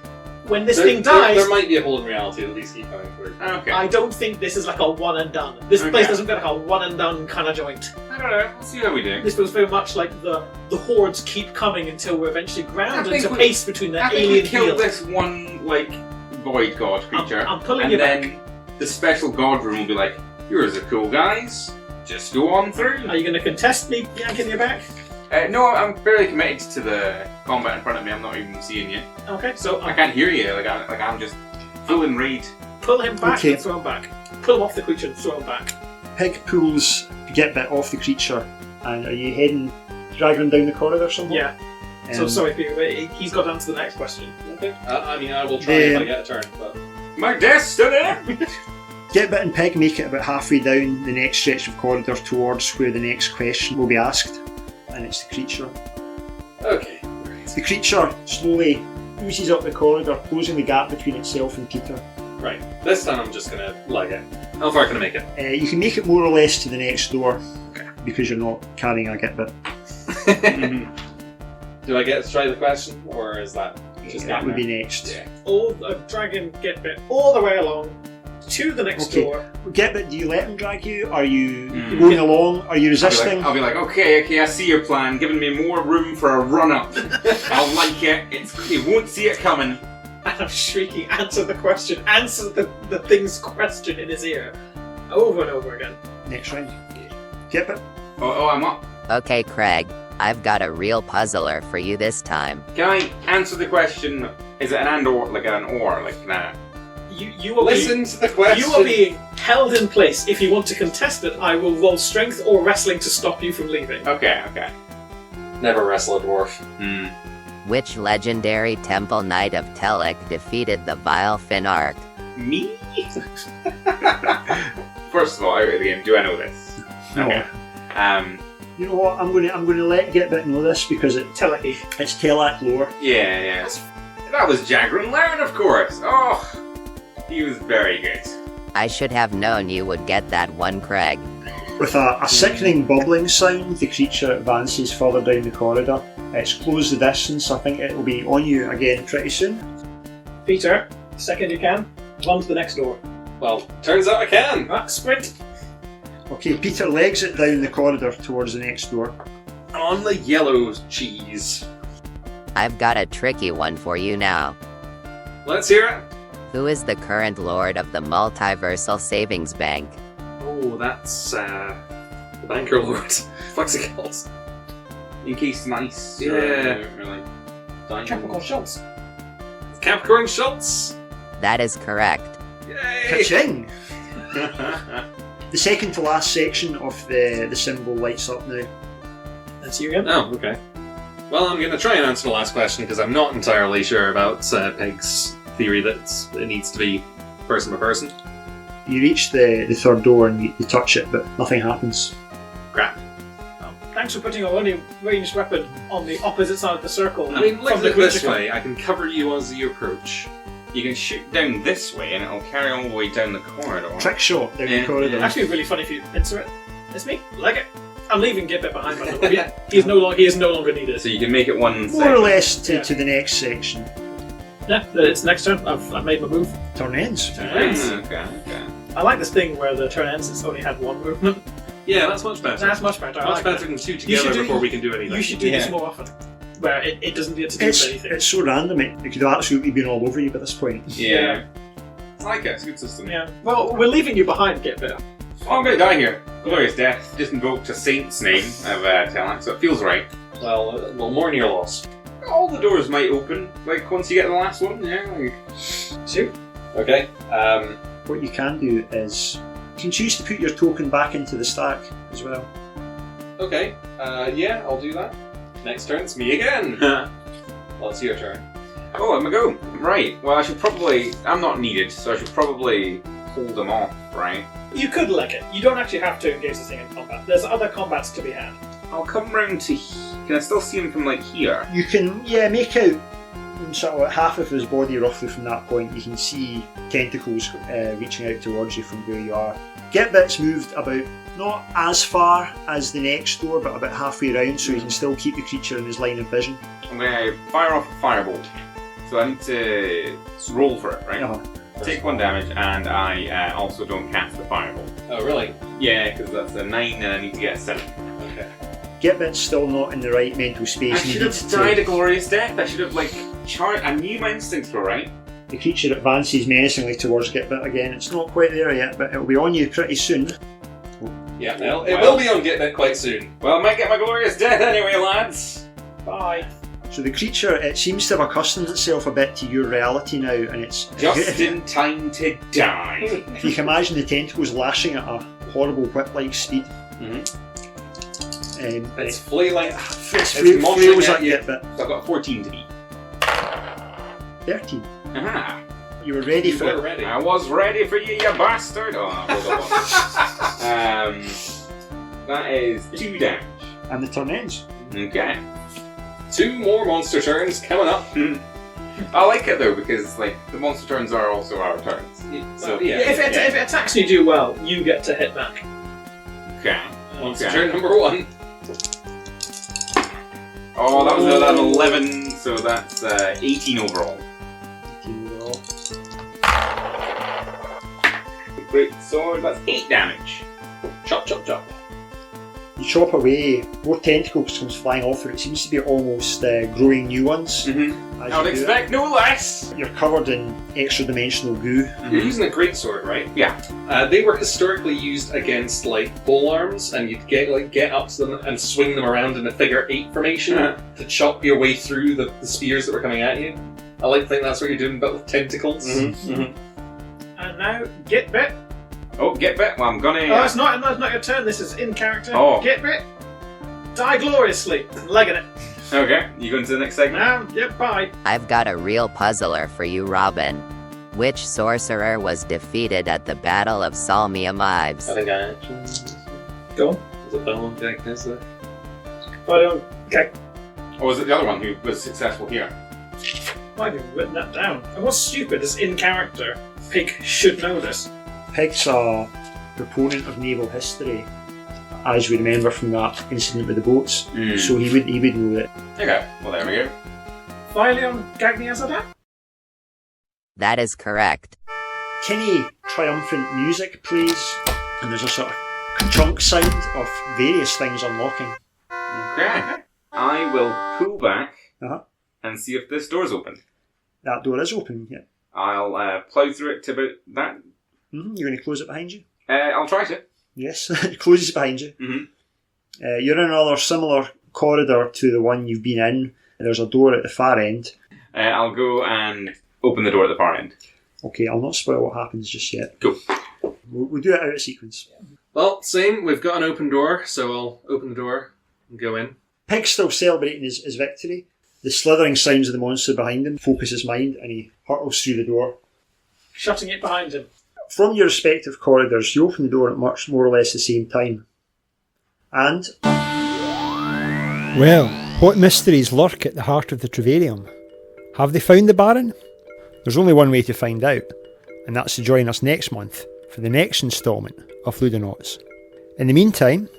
When this There- thing dies, there might be a hole in reality that these keep coming through. okay. I don't think this is like a one and done. This Okay. place doesn't feel like a one and done kind of joint. I don't know. We'll see how we do. This feels very much like the hordes keep coming until we're eventually ground I think into we- pace between the I think we alien kill heel. this one like void god creature, I'm pulling and you then back. the special god room will be like, "Yours are cool, guys. Just go on through." Are you going to contest me yanking you back? No, I'm fairly committed to the combat in front of me. I'm not even seeing you. Okay, so I can't hear you. I'm just full in raid. pull him back Okay. and throw him back. Pull him off the creature and throw him back. Pig pulls Gitbit off the creature, and are you heading, dragging him down the corridor somewhere? Yeah. So sorry, Peter, but he's got to answer the next question. Okay. I mean, I will try if I get a turn, but My destiny. Gitbit and Pig make it about halfway down the next stretch of corridor towards where the next question will be asked, and it's the creature. okay. The creature slowly oozes up the corridor, closing the gap between itself and Peter. Right. This time I'm just gonna leg it. How far can I make it? You can make it more or less to the next door, because you're not carrying a Gitbit. Do I get to try the question, or is that just That getting would there? be next. Yeah. Dragon Gitbit all the way along to the next Okay. door. Gitbit, do you let him drag you? Are you Mm. going along? Are you resisting? I'll be like, okay, I see your plan. Giving me more room for a run up. I'll like it. You won't see it coming. And I'm shrieking, answer the question, answer the thing's question in his ear. Over and over again. Next round. Gitbit. Oh, I'm up. Okay, Craig, I've got a real puzzler for you this time. Can I answer the question? Is it an and or, like an or, like nah? You are Listen to the being, question. you are being held in place. If you want to contest it, I will roll strength or wrestling to stop you from leaving. Okay. Never wrestle a dwarf. Hmm. Which legendary temple knight of Telek defeated the vile Finarch? Me? First of all, out of the game, do I know this? No. Okay. You know what? I'm going to let Gitbit know this because it's Teleki. Telak lore. Yeah. That was Jagrin Laird, of course. Oh, he was very good. I should have known you would get that one, Craig. With a sickening bubbling sound, the creature advances further down the corridor. It's closed the distance. I think it will be on you again pretty soon. Peter, the second you can, run to the next door. Well, turns out I can. Sprint. Okay, Peter legs it down the corridor towards the next door. On the yellow cheese. I've got a tricky one for you now. Let's hear it. Who is the current lord of the Multiversal Savings Bank? Oh, that's the banker lord. What's it called? In case nice. Yeah. Capricorn Schultz. Capricorn Schultz. That is correct. Yay! Ka-ching! The second to last section of the symbol lights up now. That's you again. Oh, okay. Well, I'm going to try and answer the last question because I'm not entirely sure about Peg's theory that it needs to be person by person. You reach the third door and you touch it, but nothing happens. Crap. Thanks for putting your only ranged weapon on the opposite side of the circle. I mean, look from at the it this creature. way. I can cover you as you approach. You can shoot down this way and it'll carry all the way down the corridor. Trick shot down Yeah, the corridor. yeah. Actually, it'd be really funny if you answer it. It's me. Like it. I'm leaving Gitbit behind. By the way. He is no longer needed. So you can make it one More or section. less to, Yeah. to the next section. Yeah, it's next turn. I've made my move. Turn ends. Okay. I like this thing where the turn ends. It's only had one movement. Yeah, that's much better. That's much better. I Much like better that. than two You should together do- before we can do anything. You should do this Yeah. more often, where it doesn't get to do anything. It's so random, it could have absolutely been all over you by this point. Yeah. I like it. It's a good system. Yeah. Well, we're leaving you behind, Gitbit. Oh, I'm going to die here. Glorious death. Just invoked a saint's name of talent, so it feels right. Well, mourn your loss. All the doors might open, like once you get the last one. Yeah. Like, Shoot. Okay. What you can do is you can choose to put your token back into the stack as well. Okay. Yeah, I'll do that. Next turn, it's me again. Well, it's your turn. Oh, I'm a go. Right. Well, I'm not needed, so I should probably hold them off, right? You could lick it. You don't actually have to engage this thing in combat. There's other combats to be had. I'll come round to. Can I still see him from here? You can, make out sort of half of his body roughly from that point. You can see tentacles reaching out towards you from where you are. Gitbit's moved about, not as far as the next door, but about halfway around, so you can still keep the creature in his line of vision. I'm going to fire off a firebolt. So I need to roll for it, right? Uh-huh. Take 1 damage, and I also don't cast the firebolt. Oh, really? Yeah, because that's a 9, and I need to get a 7. Okay. Gitbit's still not in the right mental space. I should have died a glorious death. I should have, charged. I knew my instincts were right. The creature advances menacingly towards Gitbit again. It's not quite there yet, but it'll be on you pretty soon. Yeah, it will be on Gitbit quite soon. Well, I might get my glorious death anyway, lads. Bye. So the creature, it seems to have accustomed itself a bit to your reality now, and it's Just in time to die. If you can imagine the tentacles lashing at a horrible whip-like speed. It's flailing. It's flails at Gitbit. So I've got 14 to beat. 13. Aha! You were ready for it. Ready. I was ready for you bastard! Oh, I rolled a 1. That is 2 damage. And the turn ends. Okay. 2 more monster turns coming up. I like it though, because the monster turns are also our turns. So yeah. If it attacks and you do well, you get to hit back. Okay. Monster turn number 1. Oh, that was an 11, so that's 18 overall. 18 overall. Great sword, that's 8 damage. Chop, chop, chop. You chop away, more tentacles comes flying off, and it seems to be almost growing new ones. I would expect no less! You're covered in extra-dimensional goo. You're using a greatsword, right? Yeah. They were historically used against pole arms, and you'd get up to them and swing them around in a figure 8 formation to chop your way through the spears that were coming at you. I like to think that's what you're doing, but with tentacles. And now, Gitbit. Oh, Gitbit. Well, I'm gonna. Oh, it's not your turn. This is in character. Oh. Gitbit. Die gloriously. I'm legging it. Okay, you go into the next segment? Yep, bye. I've got a real puzzler for you, Robin. Which sorcerer was defeated at the Battle of Salmium Ives? I think I actually... Go on. Was it Baron Rhombobulous? Okay. Or was it the other one who was successful here? Why have you written that down? And what's stupid is in character. Pig should know this. Pig's a proponent of naval history, as we remember from that incident with the boats. So he would know that. Okay, well there we go. Thylion Gagniazadak? That is correct. Tinny, triumphant music plays, and there's a sort of chunk sound of various things unlocking. Okay. I will pull back and see if this door's open. That door is open, yeah. I'll plough through it to about that. You're going to close it behind you? I'll try to. Yes, it closes behind you. You're in another similar corridor to the one you've been in. There's a door at the far end. I'll go and open the door at the far end. Okay, I'll not spoil what happens just yet. Go. We'll do it out of sequence. Well, same. We've got an open door, so I'll open the door and go in. Pig's still celebrating his victory. The slithering sounds of the monster behind him focus his mind, and he hurtles through the door. Shutting it behind him. From your respective corridors, you open the door at much more or less the same time. And... Well, what mysteries lurk at the heart of the Travarium? Have they found the Baron? There's only one way to find out, and that's to join us next month for the next instalment of Ludonauts. In the meantime,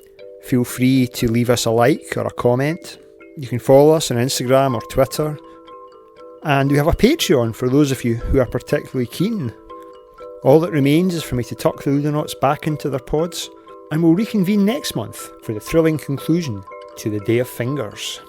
feel free to leave us a like or a comment. You can follow us on Instagram or Twitter. And we have a Patreon for those of you who are particularly keen. All that remains is for me to tuck the Ludonauts back into their pods, and we'll reconvene next month for the thrilling conclusion to the Day of Fingers.